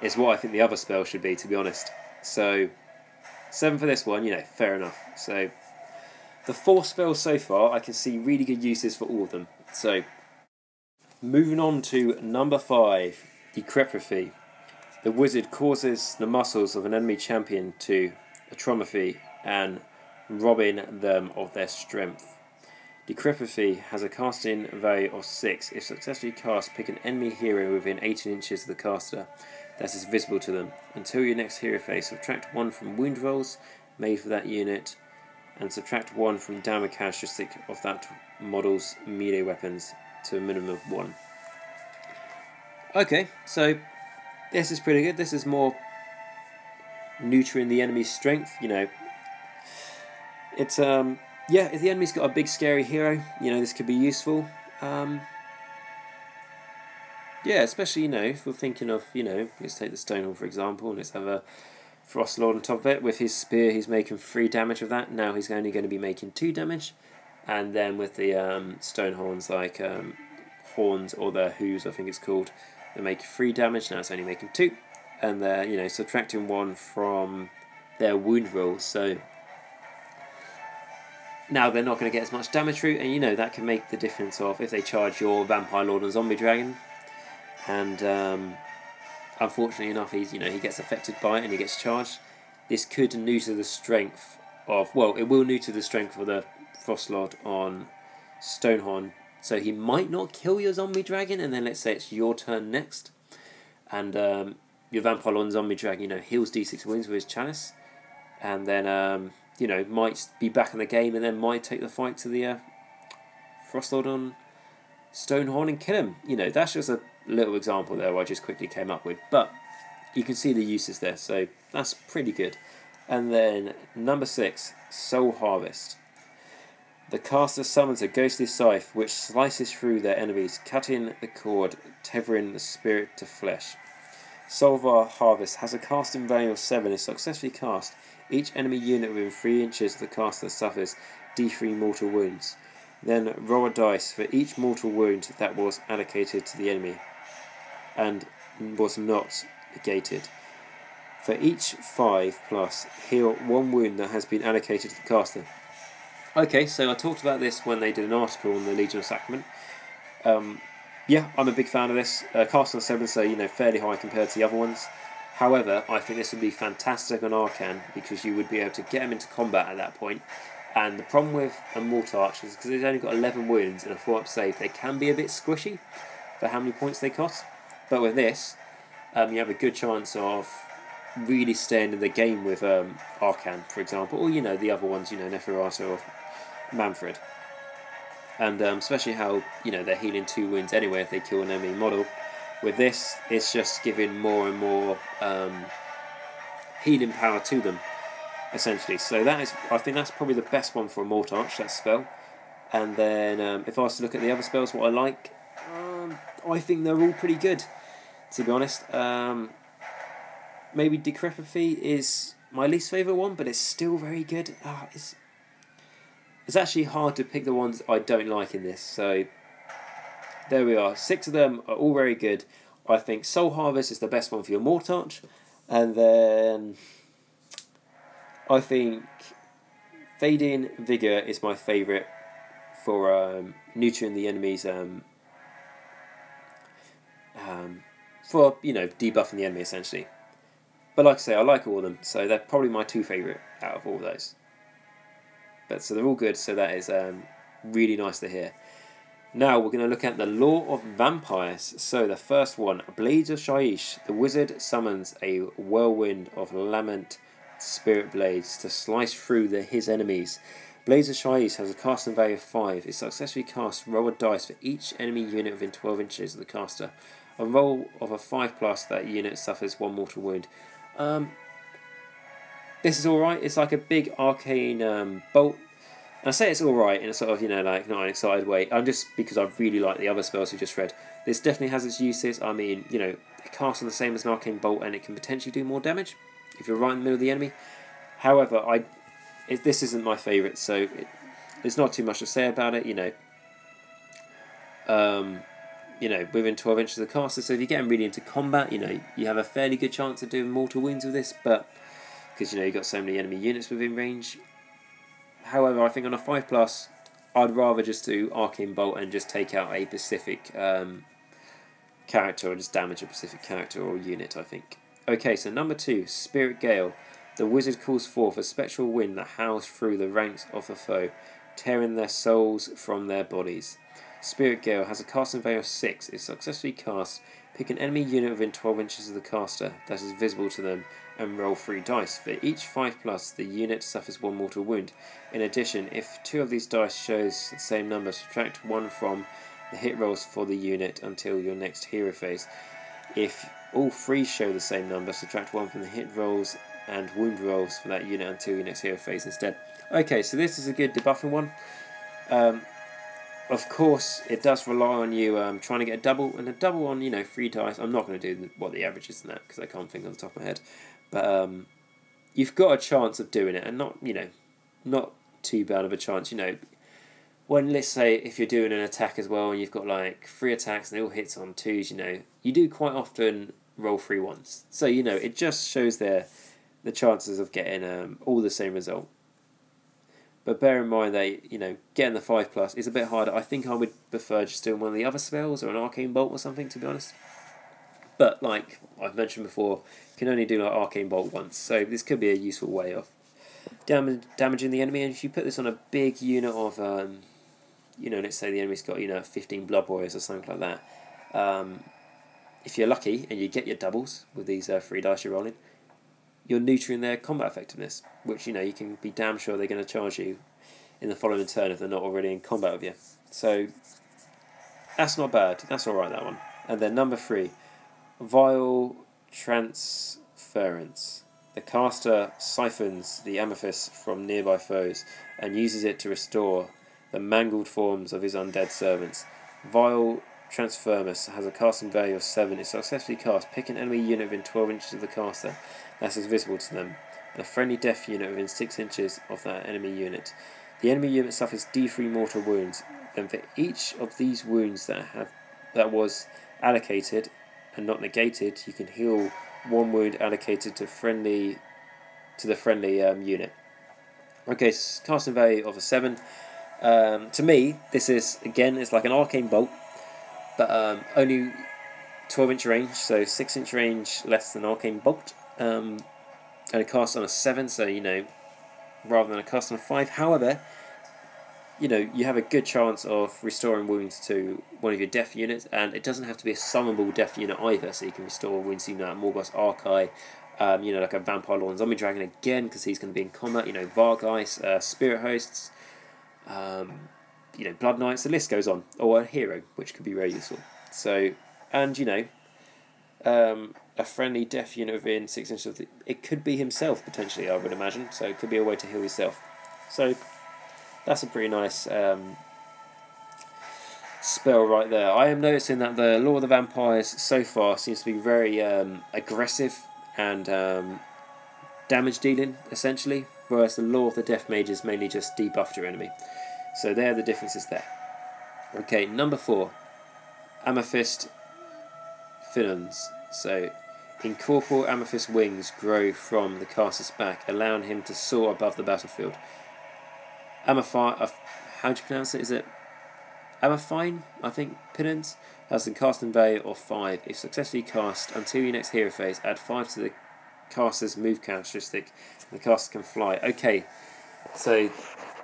is what I think the other spell should be, to be honest. So 7 for this one, you know, fair enough. So the 4 spells so far, I can see really good uses for all of them. So moving on to number 5, Decrepitry. The wizard causes the muscles of an enemy champion to atrophy and robbing them of their strength. Decrepitry has a casting value of 6. If successfully cast, pick an enemy hero within 18 inches of the caster that is visible to them. Until your next hero phase, subtract 1 from wound rolls made for that unit and subtract 1 from damage characteristic of that model's melee weapons to a minimum of 1. Okay, so this is pretty good. This is more neutering the enemy's strength, you know. It's yeah, if the enemy's got a big scary hero, you know, this could be useful. Yeah, especially, you know, if we're thinking of, you know, let's take the Stonehorn for example, and let's have a Frost Lord on top of it. With his spear, he's making 3 damage with that. Now he's only going to be making 2 damage. And then with the Stonehorns, like Horns, or the Who's, I think it's called, they make 3 damage. Now it's only making 2. And they're, you know, subtracting 1 from their wound roll. So now they're not going to get as much damage through. And, you know, that can make the difference of if they charge your Vampire Lord and Zombie Dragon. And unfortunately enough, he gets affected by it and he gets charged. This could neuter the strength of, well, it will neuter the strength of the Frost Lord on Stonehorn. So he might not kill your Zombie Dragon, and then let's say it's your turn next, and your Vampire Lord and Zombie Dragon, you know, heals D6 wounds with his Chalice, and then you know, might be back in the game, and then might take the fight to the Frost Lord on Stonehorn and kill him. You know, that's just a little example there I just quickly came up with, but you can see the uses there, so that's pretty good. And then number 6, Soul Harvest. The caster summons a ghostly scythe which slices through their enemies, cutting the cord, tethering the spirit to flesh. Soul Harvest has a casting value of 7 and successfully cast. Each enemy unit within 3 inches of the caster suffers D3 mortal wounds. Then roll a dice for each mortal wound that was allocated to the enemy and was not negated. For each 5 plus, heal 1 wound that has been allocated to the caster. Okay, so I talked about this when they did an article on the Legion of Sacrament. Yeah, I'm a big fan of this. Casting on 7, so, you know, fairly high compared to the other ones. However, I think this would be fantastic on Arkhan because you would be able to get them into combat at that point. And the problem with a Mortar Arch is because they've only got 11 wounds and a 4-up save, they can be a bit squishy for how many points they cost. But with this, you have a good chance of really staying in the game with Arkhan, for example, or, you know, the other ones, you know, Neferata or Manfred. And especially how, you know, they're healing 2 wounds anyway if they kill an enemy model. With this, it's just giving more and more healing power to them, essentially. So that is, I think that's probably the best one for a Mortar Arch, that spell. And then if I was to look at the other spells, what I like, I think they're all pretty good, to be honest. Maybe Decrepify is my least favourite one, but it's still very good. It's actually hard to pick the ones I don't like in this. So there we are. 6 of them are all very good. I think Soul Harvest is the best one for your Mortar Arch. And then I think Fading Vigour is my favourite for neutering the enemies, for, you know, debuffing the enemy essentially. But like I say, I like all of them, so they're probably my 2 favourite out of all of those. But so they're all good, so that is really nice to hear. Now we're going to look at the Law of Vampires. So the first one, Blades of Shaiish. The wizard summons a whirlwind of lament spirit blades to slice through his enemies. Blades of Shaiish has a casting value of 5. It successfully casts, roll a dice for each enemy unit within 12 inches of the caster. A roll of a 5 plus, that unit suffers 1 mortal wound. This is alright. It's like a big arcane bolt. And I say it's alright in a sort of, you know, like not an excited way. I'm just because I really like the other spells we just read. This definitely has its uses. I mean, you know, it casts on the same as an arcane bolt and it can potentially do more damage if you're right in the middle of the enemy. However, this isn't my favourite, so there's not too much to say about it. You know, within 12 inches of the caster. So if you're getting really into combat, you know, you have a fairly good chance of doing mortal wounds with this, but because, you know, you've got so many enemy units within range. However, I think on a 5 plus, I'd rather just do Arcane Bolt and just take out a specific character, or just damage a specific character or unit, I think. Okay, so number 2, Spirit Gale. The wizard calls forth a spectral wind that howls through the ranks of the foe, tearing their souls from their bodies. Spirit Gale has a casting value of 6. It successfully casts. Pick an enemy unit within 12 inches of the caster that is visible to them and roll 3 dice. For each 5 plus, the unit suffers 1 mortal wound. In addition, if 2 of these dice shows the same number, subtract 1 from the hit rolls for the unit until your next hero phase. If all 3 show the same number, subtract 1 from the hit rolls and wound rolls for that unit until your next hero phase instead. Okay, so this is a good debuffing one. Of course, it does rely on you trying to get a double, and a double on 3 dice. I'm not going to do what the average is in that because I can't think on the top of my head, but you've got a chance of doing it, and not too bad of a chance. When, let's say, if you're doing an attack as well, and you've got like 3 attacks and they all hits on 2s, you do quite often roll 3 ones. So it just shows there the chances of getting all the same result. But bear in mind that, getting the 5+ is a bit harder. I think I would prefer just doing one of the other spells or an Arcane Bolt or something, to be honest. But, like I've mentioned before, you can only do like Arcane Bolt once. So this could be a useful way of damaging the enemy. And if you put this on a big unit of, let's say the enemy's got, 15 Blood Warriors or something like that. If you're lucky and you get your doubles with these 3 dice you're rolling, you're neutering their combat effectiveness, which you can be damn sure they're going to charge you in the following turn if they're not already in combat with you. So that's not bad. That's all right, that one. And then number 3, Vile Transference. The caster siphons the amethyst from nearby foes and uses it to restore the mangled forms of his undead servants. Vile Transference has a casting value of 7. If successfully cast, pick an enemy unit within 12 inches of the caster that is visible to them, and a friendly death unit within 6 inches of that enemy unit. The enemy unit suffers D3 mortal wounds. Then for each of these wounds that was allocated and not negated, you can heal 1 wound allocated to the friendly unit. Okay, casting value of a 7. To me, this is, again, it's like an Arcane Bolt, but only 12-inch range, so 6-inch range less than Arcane Bolt. And a cast on a 7, so rather than a cast on a 5. However, you have a good chance of restoring wounds to one of your death units, and it doesn't have to be a summonable death unit either, so you can restore wounds to Morgoth's Archai, like a Vampire Lord and Zombie Dragon again, because he's going to be in combat, Vargeist, Spirit Hosts, Blood Knights, the list goes on, or a hero, which could be very useful. So, and a friendly death unit within 6 inches of it could be himself potentially, I would imagine. So it could be a way to heal yourself. So that's a pretty nice spell right there. I am noticing that the Law of the Vampires so far seems to be very aggressive and damage dealing essentially, whereas the Law of the Death Mages mainly just debuffed your enemy. So there are the differences there. Okay, number 4, Amethyst Finons. So, incorporeal amethyst wings grow from the caster's back, allowing him to soar above the battlefield. How do you pronounce it? Is it Amaphine? I think Pinons has a casting value of 5. If successfully cast until your next hero phase, add 5 to the caster's move characteristic, and the caster can fly. Okay, so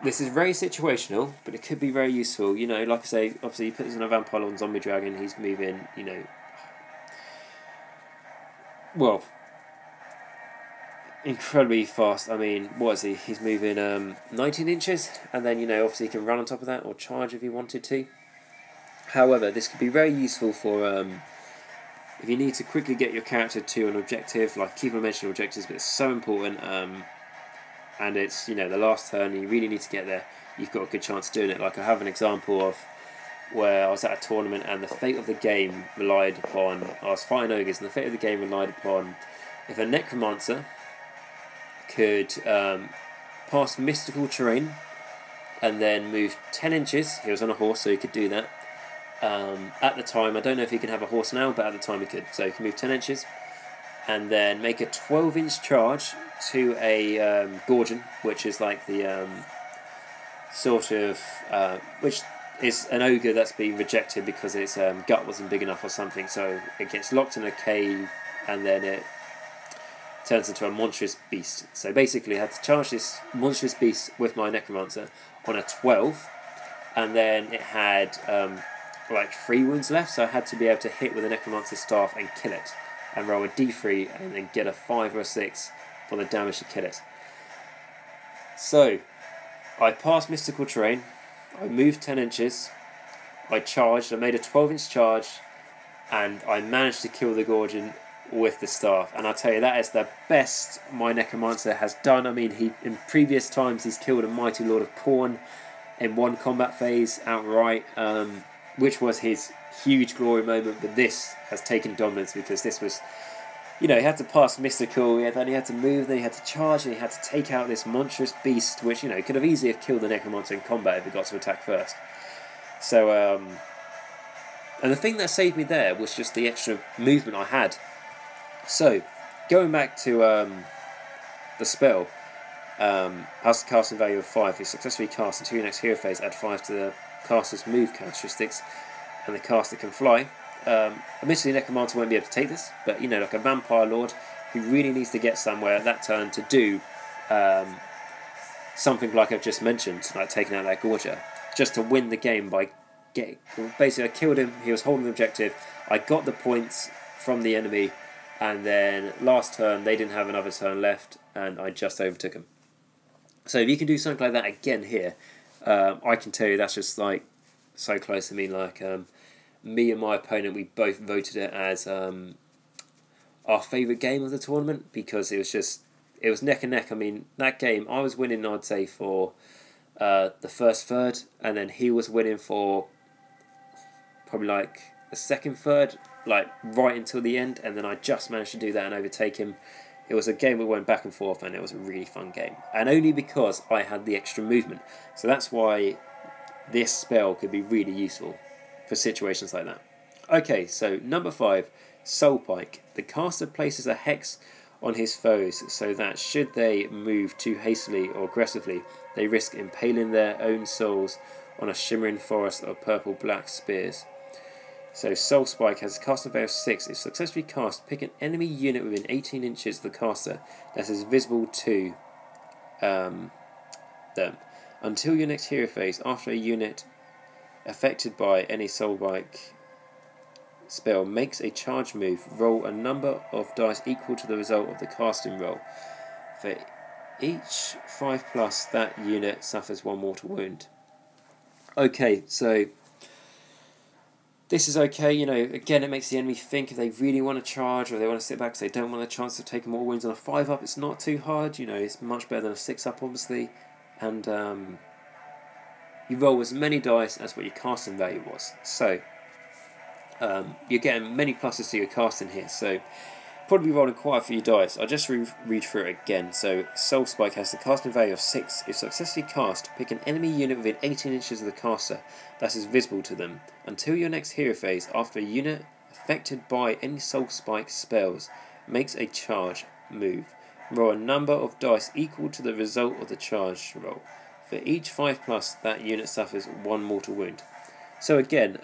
this is very situational, but it could be very useful. Like I say, obviously you put this on a Vampire Lord and Zombie Dragon, he's moving, well, incredibly fast. I mean, what is he? He's moving 19 inches, and then obviously he can run on top of that or charge if he wanted to. However, this could be very useful for if you need to quickly get your character to an objective. Like, keep on mentioning objectives, but it's so important. And it's the last turn, and you really need to get there. You've got a good chance of doing it. Like, I have an example of where I was at a tournament and the fate of the game relied upon, I was fighting ogres, and the fate of the game relied upon if a necromancer could pass mystical terrain and then move 10 inches. He was on a horse, so he could do that. At the time, I don't know if he can have a horse now, but at the time he could. So he can move 10 inches and then make a 12-inch charge to a Gorgon, which is like the sort of which is an ogre that's been rejected because its gut wasn't big enough or something, so it gets locked in a cave and then it turns into a monstrous beast. So basically I had to charge this monstrous beast with my necromancer on a 12, and then it had like 3 wounds left, so I had to be able to hit with a necromancer staff and kill it, and roll a d3 and then get a 5 or a 6 for the damage to kill it. So I passed mystical terrain, I moved 10 inches, I charged, I made a 12-inch charge, and I managed to kill the Gorgon with the staff. And I tell you, that is the best my necromancer has done. I mean, in previous times he's killed a mighty Lord of Porn, in one combat phase outright, which was his huge glory moment, but this has taken dominance because this was, you know, he had to pass Mystical, then he had to move, then he had to charge, and he had to take out this monstrous beast, which, you know, could have easily have killed the Necromancer in combat if he got to attack first. So, and the thing that saved me there was just the extra movement I had. So, going back to the spell, has the casting value of 5. If you successfully cast until your next hero phase, add 5 to the caster's move characteristics, and the caster can fly. Admittedly, Necromancer won't be able to take this, but, you know, like a Vampire Lord who really needs to get somewhere at that turn to do something like I've just mentioned, like taking out that Gorger, just to win the game by getting... Basically, I killed him, he was holding the objective, I got the points from the enemy, and then last turn they didn't have another turn left, and I just overtook him. So if you can do something like that again here, I can tell you that's just like so close to me. Like me and my opponent, we both voted it as our favourite game of the tournament because it was neck and neck. I mean, that game I was winning, I'd say, for the first third, and then he was winning for probably like the second third, like right until the end, and then I just managed to do that and overtake him. It was a game we went back and forth, and it was a really fun game. And only because I had the extra movement. So that's why this spell could be really useful for situations like that. Okay, so number 5, Soul Pike. The caster places a hex on his foes so that should they move too hastily or aggressively, they risk impaling their own souls on a shimmering forest of purple-black spears. So Soul Spike has a casting value of 6. If successfully cast, pick an enemy unit within 18 inches of the caster that is visible to them. Until your next hero phase, after a unit affected by any Soul Spike spell makes a charge move, roll a number of dice equal to the result of the casting roll. For each 5+, that unit suffers 1 mortal wound. Okay, so this is okay, you know, again it makes the enemy think if they really want to charge or they want to sit back because they don't want a chance of taking more wounds on a 5-up, it's not too hard, you know, it's much better than a 6-up obviously, and you roll as many dice as what your casting value was, so you're getting many pluses to your casting here, so probably rolling quite a few dice. I'll just read through it again. So Soul Spike has the casting value of 6. If successfully cast, pick an enemy unit within 18 inches of the caster that is visible to them. Until your next hero phase, after a unit affected by any Soul Spike spells makes a charge move, roll a number of dice equal to the result of the charge roll. For each 5+, that unit suffers 1 mortal wound. So again,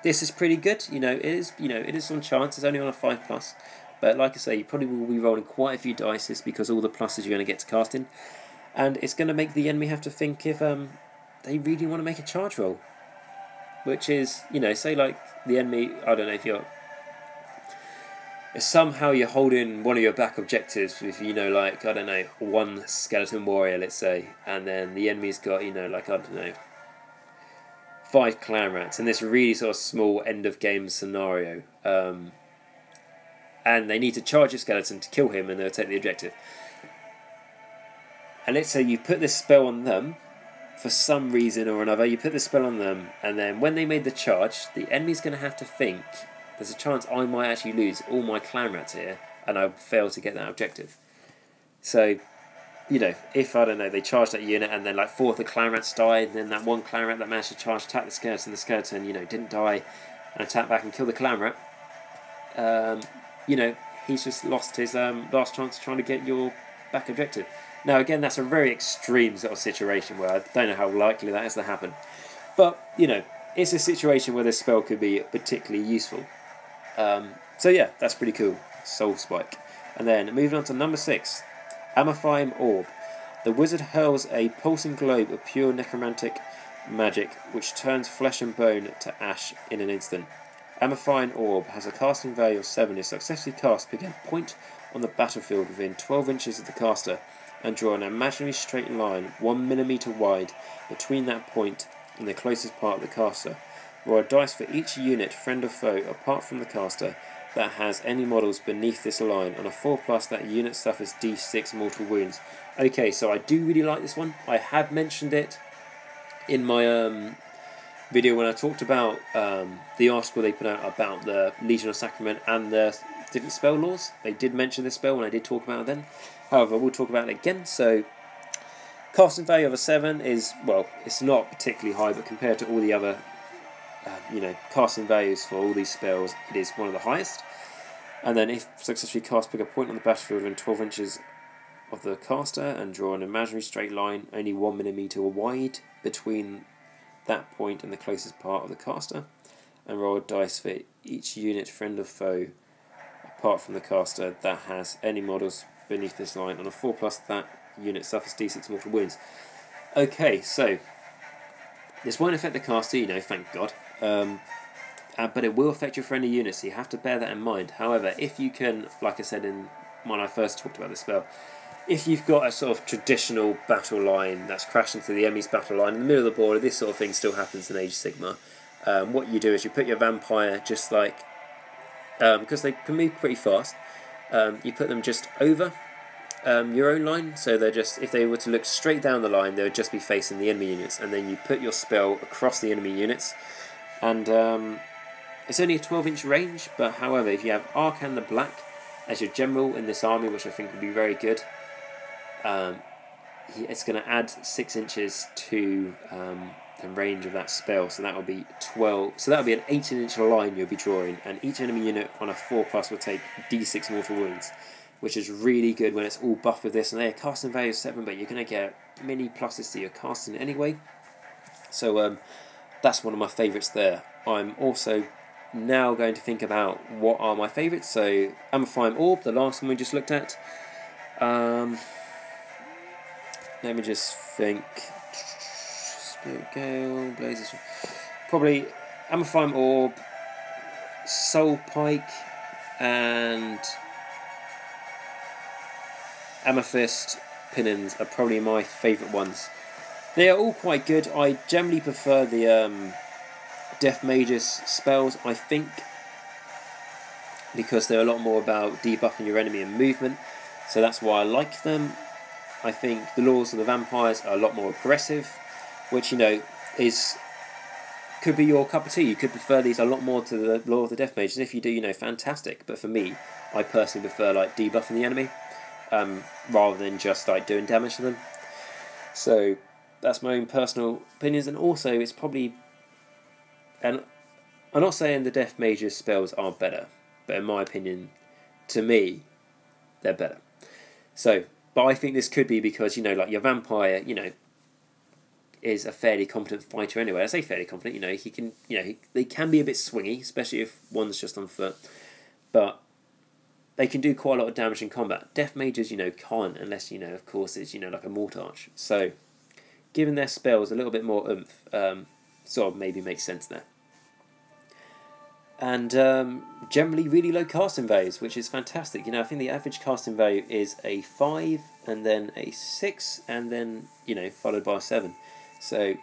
this is pretty good. You know, it is on chance. It's only on a 5+, but like I say, you probably will be rolling quite a few dice because all the pluses you're going to get to casting, and it's going to make the enemy have to think if they really want to make a charge roll, which is, you know, say like the enemy, I don't know, if somehow you're holding one of your back objectives with, you know, like, I don't know, 1 skeleton warrior, let's say, and then the enemy's got, you know, like, I don't know, 5 clan rats in this really sort of small end of game scenario, and they need to charge a skeleton to kill him and they'll take the objective. And let's say you put this spell on them for some reason or another, you put the spell on them, and then when they made the charge, the enemy's going to have to think, there's a chance I might actually lose all my clan rats here and I fail to get that objective. So, you know, if, I don't know, they charge that unit and then like 4 of the clan rats died, and then that 1 clan rat that managed to charge attack the skeleton, you know, didn't die and attack back and kill the clan rat, you know, he's just lost his last chance of trying to get your back objective. Now again, that's a very extreme sort of situation where I don't know how likely that is to happen, but, you know, it's a situation where this spell could be particularly useful. So yeah, that's pretty cool. Soul Spike. And then moving on to number 6, Amorphine Orb. The wizard hurls a pulsing globe of pure necromantic magic which turns flesh and bone to ash in an instant. Amorphine Orb has a casting value of 7. If successfully cast, pick a point on the battlefield within 12 inches of the caster and draw an imaginary straight line 1 millimeter wide between that point and the closest part of the caster. Roll a dice for each unit, friend or foe, apart from the caster, that has any models beneath this line. On a 4+, that unit suffers D6 mortal wounds. Okay, so I do really like this one. I have mentioned it in my video when I talked about the article they put out about the Legion of Sacrament and the different spell laws. They did mention this spell when I did talk about it then. However, we'll talk about it again. So, casting value of a 7 is, well, it's not particularly high, but compared to all the other, casting values for all these spells, it is one of the highest. And then, if successfully cast, pick a point on the battlefield within 12 inches of the caster and draw an imaginary straight line only 1 millimeter wide between that point and the closest part of the caster, and roll a dice for each unit, friend or foe, apart from the caster, that has any models beneath this line. On a 4+, that unit suffers d6 mortal wounds. Okay, so this won't affect the caster, thank God, but it will affect your friendly units, so you have to bear that in mind. However, if you can, like I said when I first talked about this spell, if you've got a sort of traditional battle line that's crashed into the enemy's battle line in the middle of the board, this sort of thing still happens in Age of Sigmar. What you do is you put your vampire just like, because they can move pretty fast, you put them just over your own line, so they're just, if they were to look straight down the line, they would just be facing the enemy units, and then you put your spell across the enemy units, and it's only a 12-inch range, but however, if you have Arkhan the Black as your general in this army, which I think would be very good, it's going to add 6 inches to the range of that spell, so that will be 12. So that will be an 18-inch line you'll be drawing, and each enemy unit on a 4+ will take d6 mortal wounds, which is really good when it's all buffed with this. And they're casting value of 7, but you're going to get many pluses to your casting anyway. So that's one of my favourites there. I'm also now going to think about what are my favourites. So Amorphine Orb, the last one we just looked at. Let me just think. Spirit Gale, Blazes. Probably Amorphine Orb, Soul Pike, and Amethyst Pinions are probably my favourite ones. They are all quite good. I generally prefer the Death Mage's spells, I think, because they're a lot more about debuffing your enemy and movement, so that's why I like them. I think the Laws of the Vampires are a lot more aggressive, which, could be your cup of tea. You could prefer these a lot more to the Law of the Death Mages. If you do, fantastic. But for me, I personally prefer debuffing the enemy rather than just doing damage to them. So that's my own personal opinions, and also it's probably, and I'm not saying the Death Mage's spells are better, but in my opinion, to me, they're better. So. But I think this could be because, your vampire, is a fairly competent fighter anyway. I say fairly competent, he can, they can be a bit swingy, especially if one's just on foot. But they can do quite a lot of damage in combat. Death Mages, can't, unless, of course, it's, like a Mortarch. So, giving their spells a little bit more oomph, sort of maybe makes sense there. And generally really low casting values, which is fantastic. I think the average casting value is a 5, and then a 6, and then, followed by a 7. So,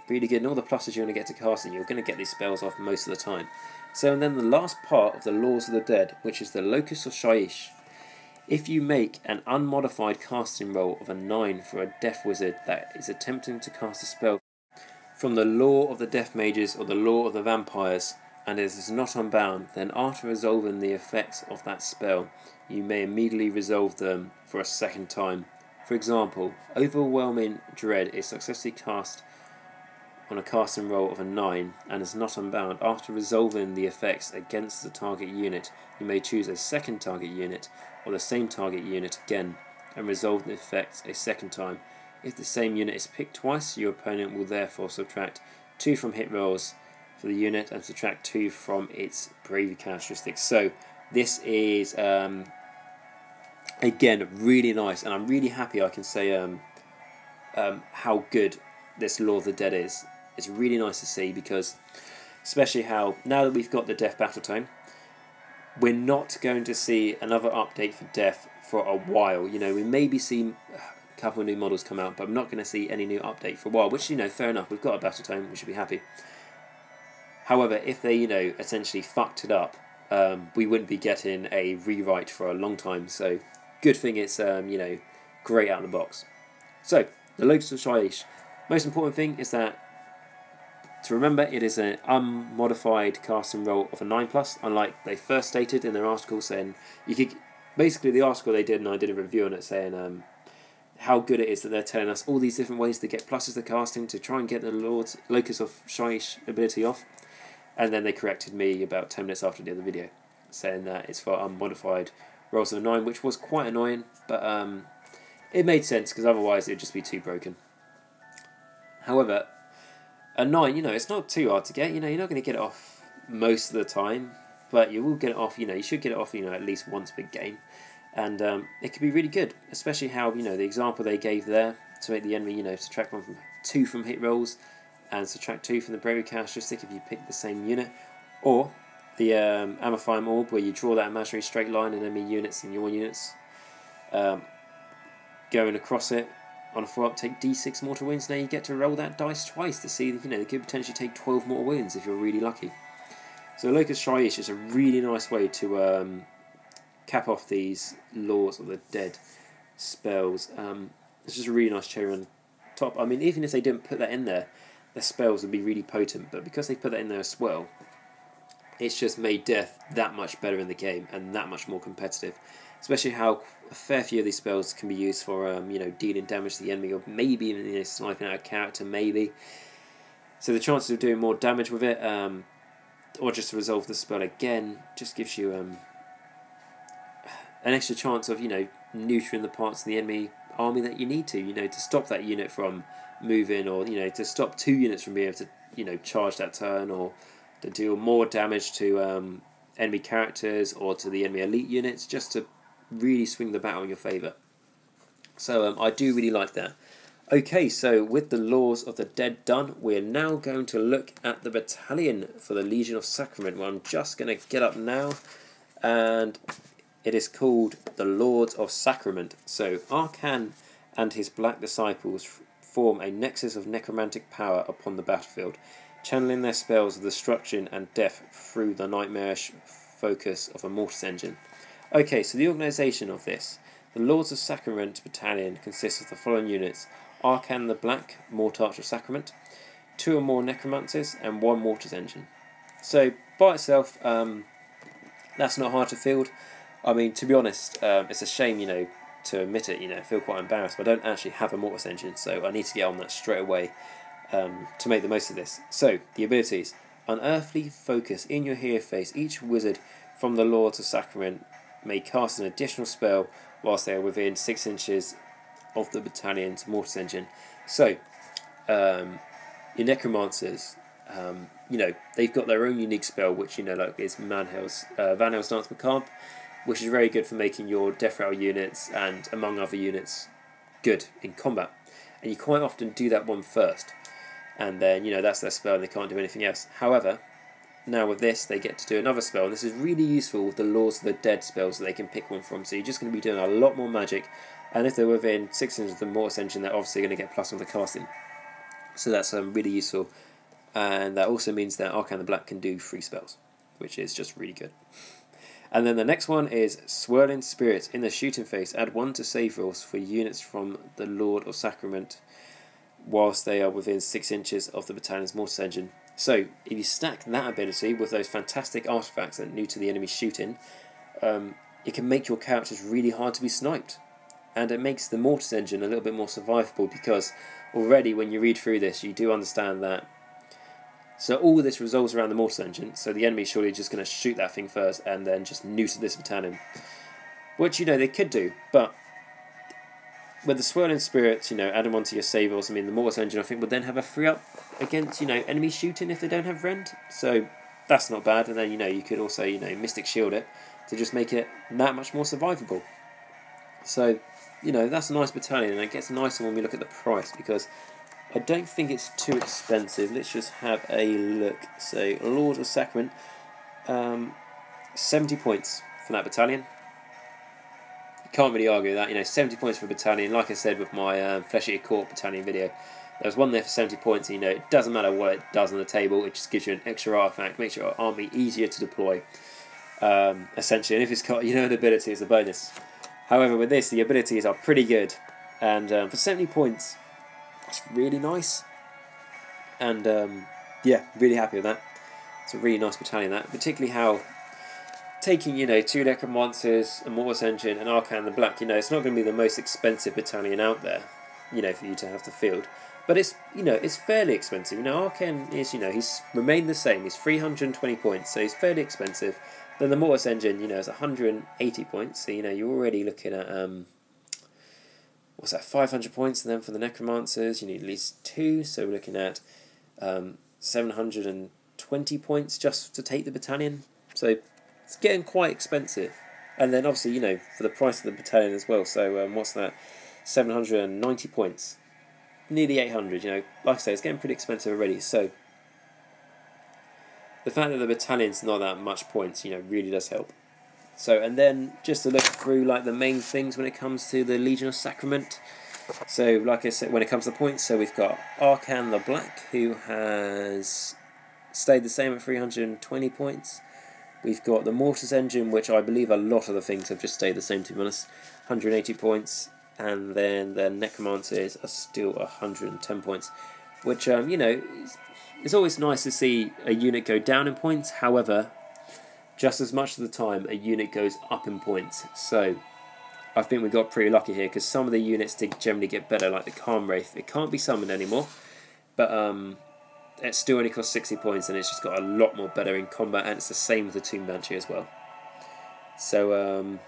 really good. And all the pluses you're going to get to casting, you're going to get these spells off most of the time. So, and then the last part of the Laws of the Dead, which is the Locus of Shaiish. If you make an unmodified casting roll of a 9 for a Death Wizard that is attempting to cast a spell from the Law of the Death Mages or the Law of the Vampires, and it is not unbound, then after resolving the effects of that spell, you may immediately resolve them for a second time. For example, Overwhelming Dread is successfully cast on a casting roll of a 9 and is not unbound. After resolving the effects against the target unit, you may choose a second target unit or the same target unit again and resolve the effects a second time. If the same unit is picked twice, your opponent will therefore subtract 2 from hit rolls for the unit and subtract 2 from its bravery characteristics. So this is again really nice, and I'm really happy I can say how good this Law of the Dead is. It's really nice to see, because especially how now that we've got the Death Battle Tome, we're not going to see another update for Death for a while. We maybe see a couple of new models come out, but I'm not going to see any new update for a while, which, fair enough. We've got a Battle Tome, we should be happy. However, if they, essentially fucked it up, we wouldn't be getting a rewrite for a long time. So, good thing it's, great out of the box. So, the Locus of Shaiish. Most important thing is that to remember, it is an unmodified casting roll of a 9+, unlike they first stated in their article, saying you could. Basically, the article they did, and I did a review on it, saying how good it is that they're telling us all these different ways to get pluses to casting to try and get the Locus of Shyish ability off, and then they corrected me about 10 minutes after the other video, saying that it's for unmodified rolls of a 9, which was quite annoying, but it made sense because otherwise it would just be too broken. However, a 9, it's not too hard to get. You're not going to get it off most of the time, but you will get it off. You should get it off. At least once per game, and it could be really good. Especially how the example they gave there to make the enemy subtract 2 from hit rolls, and subtract 2 from the bravery characteristic if you pick the same unit, or the Amorphine Orb where you draw that imaginary straight line and enemy units and your units going across it. On a 4-up, take D6 mortal wounds. Now you get to roll that dice twice to see, they could potentially take 12 mortal wounds if you're really lucky. So Locus Shyish is a really nice way to cap off these Lords of the Dead spells. It's just a really nice cherry on top. I mean, even if they didn't put that in there, their spells would be really potent. But because they put that in there as well, it's just made death that much better in the game and that much more competitive. Especially how a fair few of these spells can be used for, dealing damage to the enemy, or maybe even sniping out a character, maybe. So the chances of doing more damage with it, or just to resolve the spell again, just gives you an extra chance of, neutering the parts of the enemy army that you need to stop that unit from moving, or, to stop 2 units from being able to, charge that turn, or to deal more damage to enemy characters or to the enemy elite units, just to really swing the battle in your favour. So I do really like that. Okay, so with the Laws of the Dead done, we're now going to look at the battalion for the Legion of Sacrament, where I'm just going to get up now, and it is called the Lords of Sacrament. So Arkhan and his Black disciples form a nexus of necromantic power upon the battlefield, channeling their spells of destruction and death through the nightmarish focus of a Mortis engine. Okay, so the organisation of this. The Lords of Sacrament Battalion consists of the following units: Arkhan the Black, Mortarch of Sacrament, 2 or more Necromancers, and 1 Mortis engine. So, by itself, that's not hard to field. I mean, to be honest, it's a shame, to admit it, I feel quite embarrassed, but I don't actually have a Mortis engine, so I need to get on that straight away to make the most of this. So, the abilities. Unearthly focus in your hero phase. Each wizard from the Lords of Sacrament may cast an additional spell whilst they are within 6 inches of the battalion's Mortis engine. So, your Necromancers, they've got their own unique spell, which, is Van Hale's Dance Macabre, which is very good for making your Death Rattle units and, among other units, good in combat. And you quite often do that one first, and then, that's their spell and they can't do anything else. However, now with this, they get to do another spell, and this is really useful with the Lords of the Dead spells that they can pick one from. So you're just going to be doing a lot more magic, and if they're within 6 inches of the Mortis engine, they're obviously going to get +1 to casting. So that's really useful, and that also means that Arkhan the Black can do 3 spells, which is just really good. And then the next one is Swirling Spirit. In the shooting phase, add 1 to save rolls for units from the Lord of Sacrament whilst they are within 6 inches of the battalion's Mortis engine. So, if you stack that ability with those fantastic artifacts that are new to the enemy shooting, it can make your characters really hard to be sniped. And it makes the Mortis engine a little bit more survivable, because already when you read through this, you do understand that. So all of this revolves around the Mortis engine, so the enemy's surely just going to shoot that thing first and then just neuter this battalion. Which, they could do, but with the Swirling Spirits, add them onto your save rolls. I mean, the Mortis engine, I think, would then have a 3-up against, enemy shooting if they don't have Rend. So that's not bad. And then, you could also, Mystic Shield it to just make it that much more survivable. So, that's a nice battalion, and it gets nicer when we look at the price, because I don't think it's too expensive. Let's just have a look. So, Lord of Sacrament, 70 points for that battalion. Can't really argue with that. 70 points for a battalion. Like I said with my Flesh Eater Court battalion video, there was one there for 70 points. It doesn't matter what it does on the table. It just gives you an extra artifact, makes your army easier to deploy, essentially. And if it's got an ability, it's a bonus. However, with this, the abilities are pretty good, and for 70 points, That's really nice. And yeah, really happy with that. It's a really nice battalion, that. Particularly how taking, 2 Necromancers, a Mortis Engine, and Arkhan the Black, it's not going to be the most expensive battalion out there, for you to have to field. But it's, it's fairly expensive. Arkhan is, he's remained the same. He's 320 points, so he's fairly expensive. Then the Mortis Engine, is 180 points, so, you're already looking at, what's that, 500 points, and then for the Necromancers, you need at least 2, so we're looking at 720 points just to take the battalion. So it's getting quite expensive. And then obviously, for the price of the battalion as well. So what's that? 790 points. Nearly 800, Like I say, it's getting pretty expensive already. So the fact that the battalion's not that much points, really does help. So, and then just to look through like the main things when it comes to the Legion of Sacrament. So, like I said, when it comes to points, so we've got Arkhan the Black, who has stayed the same at 320 points. We've got the Mortis Engine, which I believe a lot of the things have just stayed the same, to be honest, 180 points. And then the Necromancers are still 110 points, which, it's always nice to see a unit go down in points. However, just as much of the time, a unit goes up in points. So I think we got pretty lucky here, because some of the units did generally get better, like the Calm Wraith. It can't be summoned anymore, but it still only costs 60 points, and it's just got a lot more better in combat, and it's the same with the Tomb Banshee as well. So,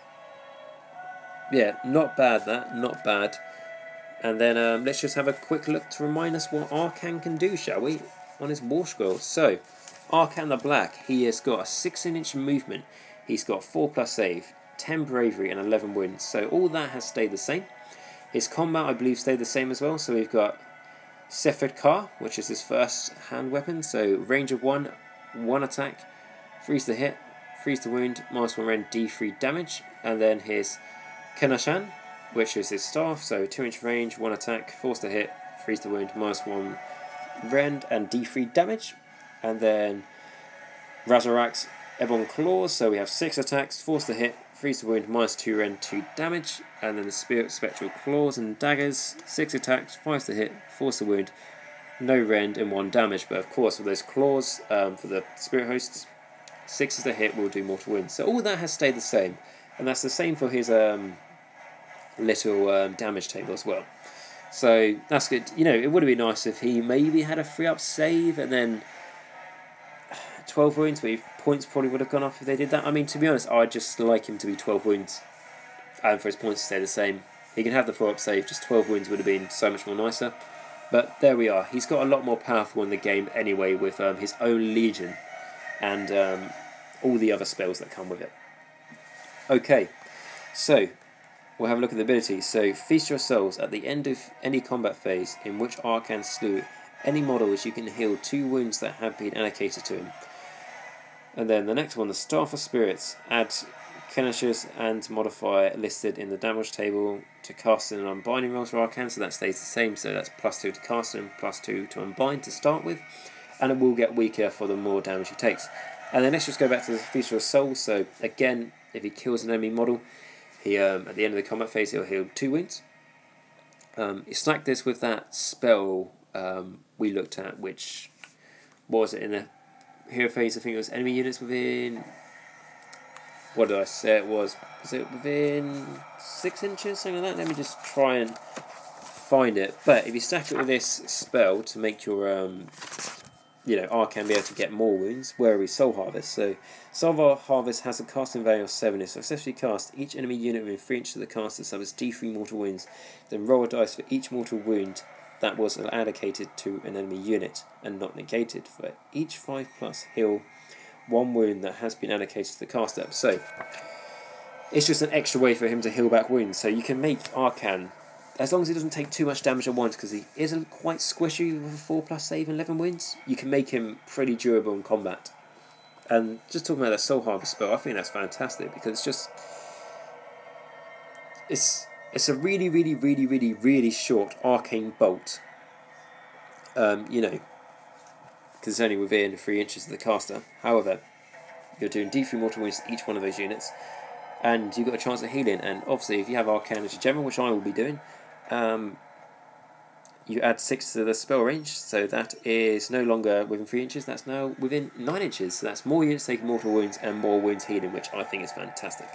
yeah, not bad that, not bad. And then let's just have a quick look to remind us what Arkhan can do, shall we, on his War Scroll. So, Arkhan the Black, he has got a 16-inch movement, he's got 4+ save, 10 bravery and 11 wounds, so all that has stayed the same. His combat, I believe, stayed the same as well. So we've got Sephard Kar, which is his first hand weapon, so range of 1, 1 attack, freeze to hit, freeze to wound, -1 rend, D3 damage. And then his Kenashan, which is his staff, so 2-inch range, 1 attack, force to hit, freeze to wound, -1 rend and D3 damage. And then Razorak's Ebon Claws, so we have 6 attacks, force to hit, freeze to wound, -2 rend, 2 damage. And then the Spirit Spectral Claws and Daggers, 6 attacks, 5 to hit, force to wound, no rend and 1 damage. But of course, with those claws for the Spirit Hosts, 6 to hit will do mortal wounds. So all that has stayed the same, and that's the same for his little damage table as well. So that's good. It would have been nice if he maybe had a 3-up save and then 12 wounds, but points probably would have gone up if they did that. I mean, to be honest, I'd just like him to be 12 wounds and for his points to stay the same. He can have the 4-up save, just 12 wounds would have been so much more nicer. But there we are. He's got a lot more powerful in the game anyway, with his own Legion and all the other spells that come with it. Okay, so we'll have a look at the abilities. So, feast your souls. At the end of any combat phase in which Arkhan slew any models, you can heal 2 wounds that have been allocated to him. And then the next one, the Staff of Spirits. Add Kenash's and modifier listed in the damage table to casting and unbinding rolls for Arkhan, so that stays the same. So that's +2 to cast and +2 to unbind to start with, and it will get weaker for the more damage he takes. And then let's just go back to the Feast of Souls. So again, if he kills an enemy model, he at the end of the combat phase he'll heal 2 wounds. You stack this with that spell we looked at, which was it in the hero phase? I think it was enemy units within. What did I say it was? Was it within 6 inches, something like that? Let me just try and find it. But if you stack it with this spell to make your Arkhan be able to get more wounds, where are we? Soul Harvest. So Soul Harvest has a casting value of 7. If successfully cast, each enemy unit within 3 inches of the caster suffers D3 mortal wounds. Then roll a dice for each mortal wound that was allocated to an enemy unit and not negated. For each 5+ heal 1 wound that has been allocated to the caster. So it's just an extra way for him to heal back wounds. So you can make Arkhan, as long as he doesn't take too much damage at once, because he isn't quite squishy with a 4+ save and 11 wounds, you can make him pretty durable in combat. And just talking about that Soul Harvest spell, I think that's fantastic, because it's just it's a really, really, really, really, really short arcane bolt. Because it's only within 3 inches of the caster. However, you're doing D3 mortal wounds to each one of those units, and you've got a chance of healing. And obviously, if you have Arkhan as your general, which I will be doing, you add 6 to the spell range, so that is no longer within 3 inches, that's now within 9 inches. So that's more units taking mortal wounds and more wounds healing, which I think is fantastic.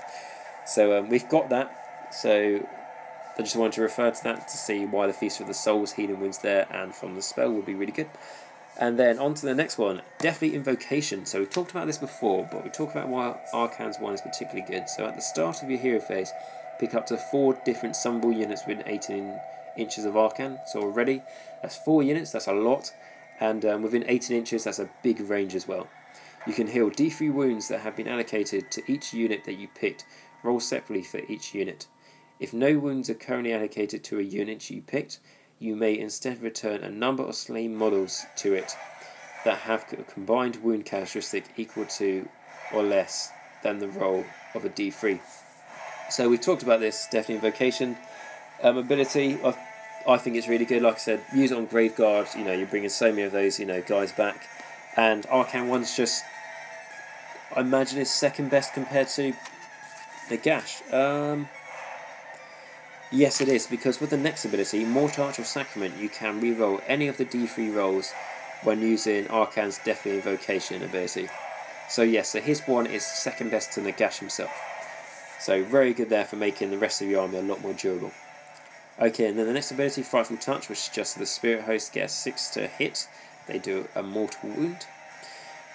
So we've got that, so I just wanted to refer to that to see why the Feast of the Souls healing wounds there and from the spell will be really good. And then on to the next one, definitely Invocation. So we've talked about this before, but we talked about why Arkhan's one is particularly good. So at the start of your hero phase, pick up to 4 different summonable units within 18 inches of Arkhan. So already, that's 4 units, that's a lot. And within 18 inches, that's a big range as well. You can heal D3 wounds that have been allocated to each unit that you picked. Roll separately for each unit. If no wounds are currently allocated to a unit you picked, you may instead return a number of slain models to it that have a combined wound characteristic equal to or less than the roll of a D3. So we've talked about this, definitely Invocation ability. I think it's really good. Like I said, use it on Graveguard. You're bringing so many of those guys back, and Arkhan one's just, I imagine, is second best compared to Nagash. Yes, it is, because with the next ability, Mortarch or Sacrament, you can reroll any of the D3 rolls when using Arkhan's Deathly Invocation ability. So yes, so his one is second best to Nagash himself. So very good there for making the rest of your army a lot more durable. Okay, and then the next ability, Frightful Touch, which is just the Spirit Host gets 6 to hit. They do a mortal wound.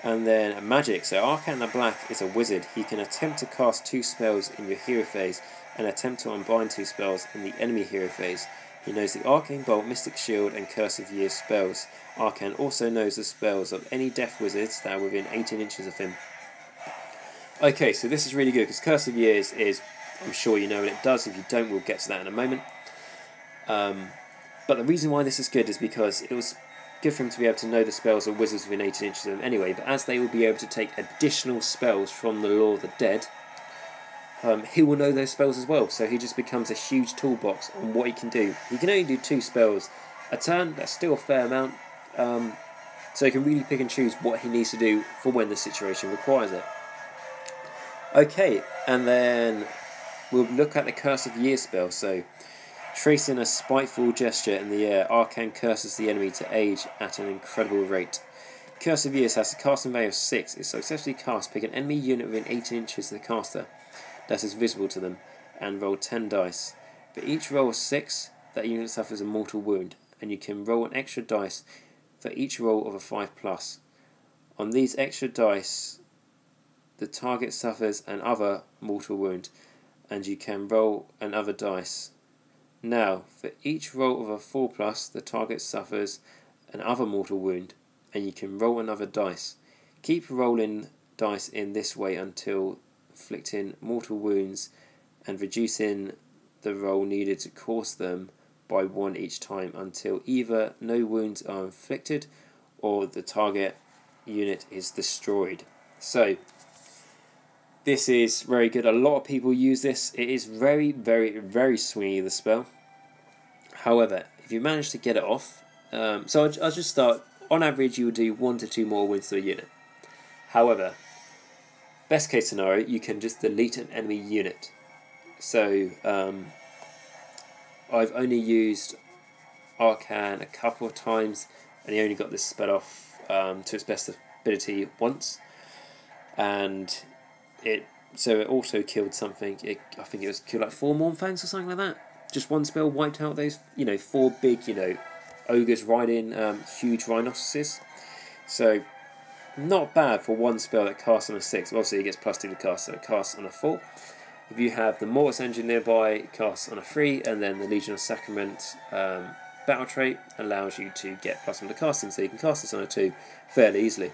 And then Magic, so Arkhan the Black is a wizard. He can attempt to cast 2 spells in your hero phase and attempt to unbind 2 spells in the enemy hero phase. He knows the Arcane Bolt, Mystic Shield and Curse of Years spells. Arkhan also knows the spells of any death wizards that are within 18 inches of him. Okay, so this is really good because Curse of Years is, I'm sure you know what it does. If you don't, we'll get to that in a moment. But the reason why this is good is because it was good for him to be able to know the spells of wizards within 18 inches of them anyway, but as they will be able to take additional spells from the Law of the Dead, he will know those spells as well, so he just becomes a huge toolbox on what he can do. He can only do 2 spells a turn, that's still a fair amount, so he can really pick and choose what he needs to do for when the situation requires it. Okay, and then we'll look at the Curse of Years spell. So tracing a spiteful gesture in the air, Arkhan curses the enemy to age at an incredible rate. Curse of Years has a casting value of 6. If successfully cast, pick an enemy unit within 18 inches of the caster that is visible to them, and roll 10 dice. For each roll of 6, that unit suffers a mortal wound, and you can roll an extra dice for each roll of a 5+. On these extra dice, the target suffers an other mortal wound, and you can roll another dice. Now, for each roll of a 4+, the target suffers an other mortal wound, and you can roll another dice. Keep rolling dice in this way until inflicting mortal wounds and reducing the roll needed to cause them by 1 each time until either no wounds are inflicted or the target unit is destroyed. So this is very good. A lot of people use this. It is very, very, very swingy, the spell. However, if you manage to get it off, so I'll just start. On average, you would do 1 to 2 more wounds to a unit. However, best case scenario, you can just delete an enemy unit. So I've only used Arkhan a couple of times, and he only got this spell off to its best ability once, and it also killed something. I think it was killed like 4 Mournfangs or something like that. Just one spell wiped out those 4 big ogres riding huge rhinoceroses. So not bad for one spell that casts on a 6. Obviously, it gets +2 to cast, so it casts on a 4. If you have the Mortis Engine nearby, it casts on a 3, and then the Legion of Sacrament battle trait allows you to get +1 to casting, so you can cast this on a 2 fairly easily,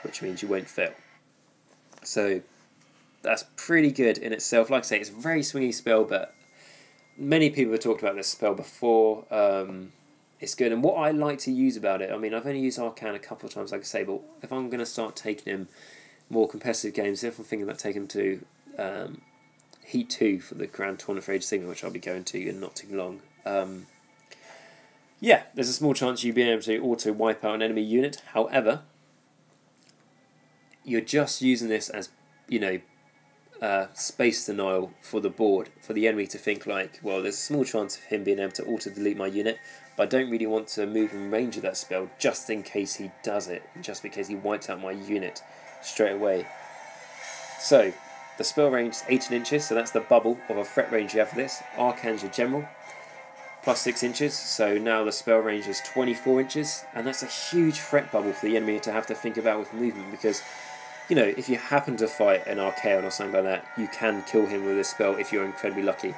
which means you won't fail. So that's pretty good in itself. Like I say, it's a very swingy spell, but many people have talked about this spell before. It's good, and what I like to use about it, I mean, I've only used Arkhan a couple of times, like I say, but if I'm going to start taking him more competitive games, if I'm thinking about taking him to Heat 2 for the Grand Tournament for Age of Sigmar, which I'll be going to in not too long, yeah, there's a small chance you'll be able to auto-wipe out an enemy unit. However, you're just using this as, space denial for the board, for the enemy to think like, well, there's a small chance of him being able to auto-delete my unit, but I don't really want to move in range of that spell just in case he does it, just because he wipes out my unit straight away. So, the spell range is 18 inches, so that's the bubble of a threat range you have for this. Arkhan's your general, plus 6 inches, so now the spell range is 24 inches, and that's a huge threat bubble for the enemy to have to think about with movement, because, you know, if you happen to fight an Arkhan or something like that, you can kill him with this spell if you're incredibly lucky.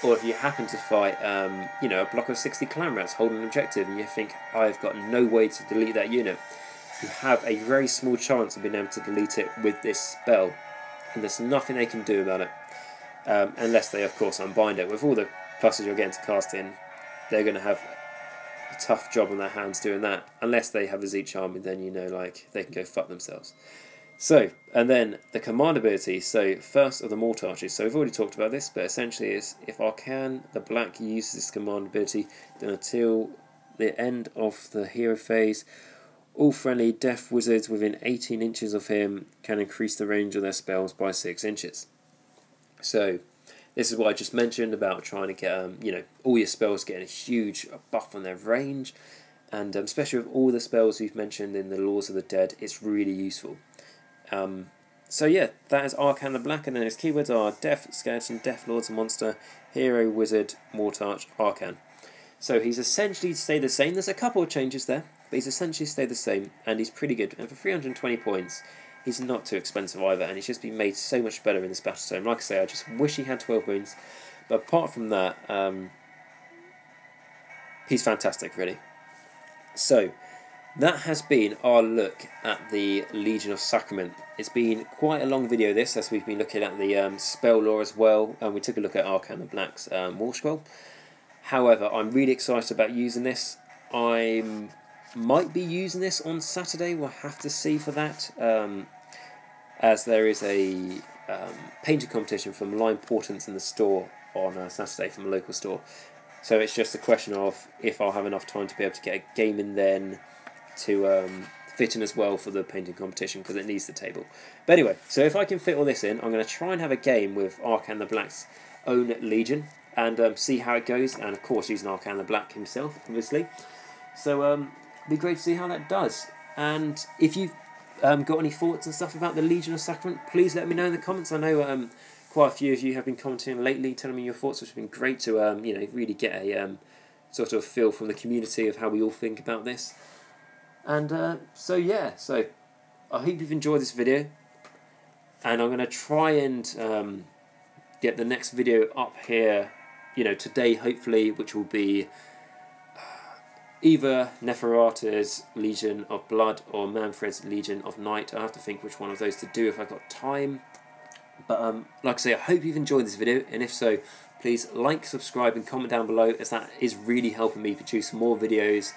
Or if you happen to fight, you know, a block of 60 clan rats holding an objective, and you think, I've got no way to delete that unit, you have a very small chance of being able to delete it with this spell, and there's nothing they can do about it, unless they, of course, unbind it. With all the pluses you're getting to cast in, they're going to have a tough job on their hands doing that, unless they have a Zeech army, then you know, like, they can go fuck themselves. So, and then the command ability, so first of the Mortar Archers, so we've already talked about this, but essentially is, if Arkhan the Black uses this command ability, then until the end of the hero phase, all friendly death wizards within 18 inches of him can increase the range of their spells by 6 inches. So, this is what I just mentioned about trying to get, you know, all your spells getting a huge buff on their range, and especially with all the spells we've mentioned in the Laws of the Dead, it's really useful. So yeah, that is Arkhan the Black, and then his keywords are Death, Skeleton, Death Lord's Monster, Hero, Wizard, Mortarch, Arkhan. So he's essentially stayed the same. There's a couple of changes there, but he's essentially stayed the same, and he's pretty good. And for 320 points, he's not too expensive either, and he's just been made so much better in this battle zone. Like I say, I just wish he had 12 wounds, but apart from that, he's fantastic, really. So, that has been our look at the Legion of Sacrament. It's been quite a long video, this, as we've been looking at the spell lore as well, and we took a look at Arkhan the Black's War Scroll. However, I'm really excited about using this. I might be using this on Saturday, we'll have to see for that, as there is a painting competition from Line Portents in the store on Saturday from a local store. So it's just a question of if I'll have enough time to be able to get a game in then to fit in as well for the painting competition, because it needs the table. But anyway, so if I can fit all this in, I'm going to try and have a game with Arkhan the Black's own Legion and see how it goes, and of course using Arkhan the Black himself, obviously. So it'd be great to see how that does. And if you've got any thoughts and stuff about the Legion of Sacrament, please let me know in the comments. I know quite a few of you have been commenting lately, telling me your thoughts, which has been great to you know, really get a sort of feel from the community of how we all think about this. And so yeah, so I hope you've enjoyed this video, and I'm going to try and get the next video up here, you know, today hopefully, which will be either Neferata's Legion of Blood or Manfred's Legion of Night. I have to think which one of those to do if I've got time. But like I say, I hope you've enjoyed this video, and if so, please like, subscribe and comment down below, as that is really helping me produce more videos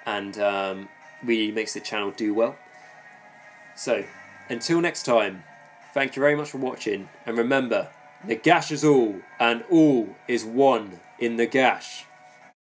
and really makes the channel do well. So, until next time, thank you very much for watching, and remember, Nagash is all, and all is one in Nagash.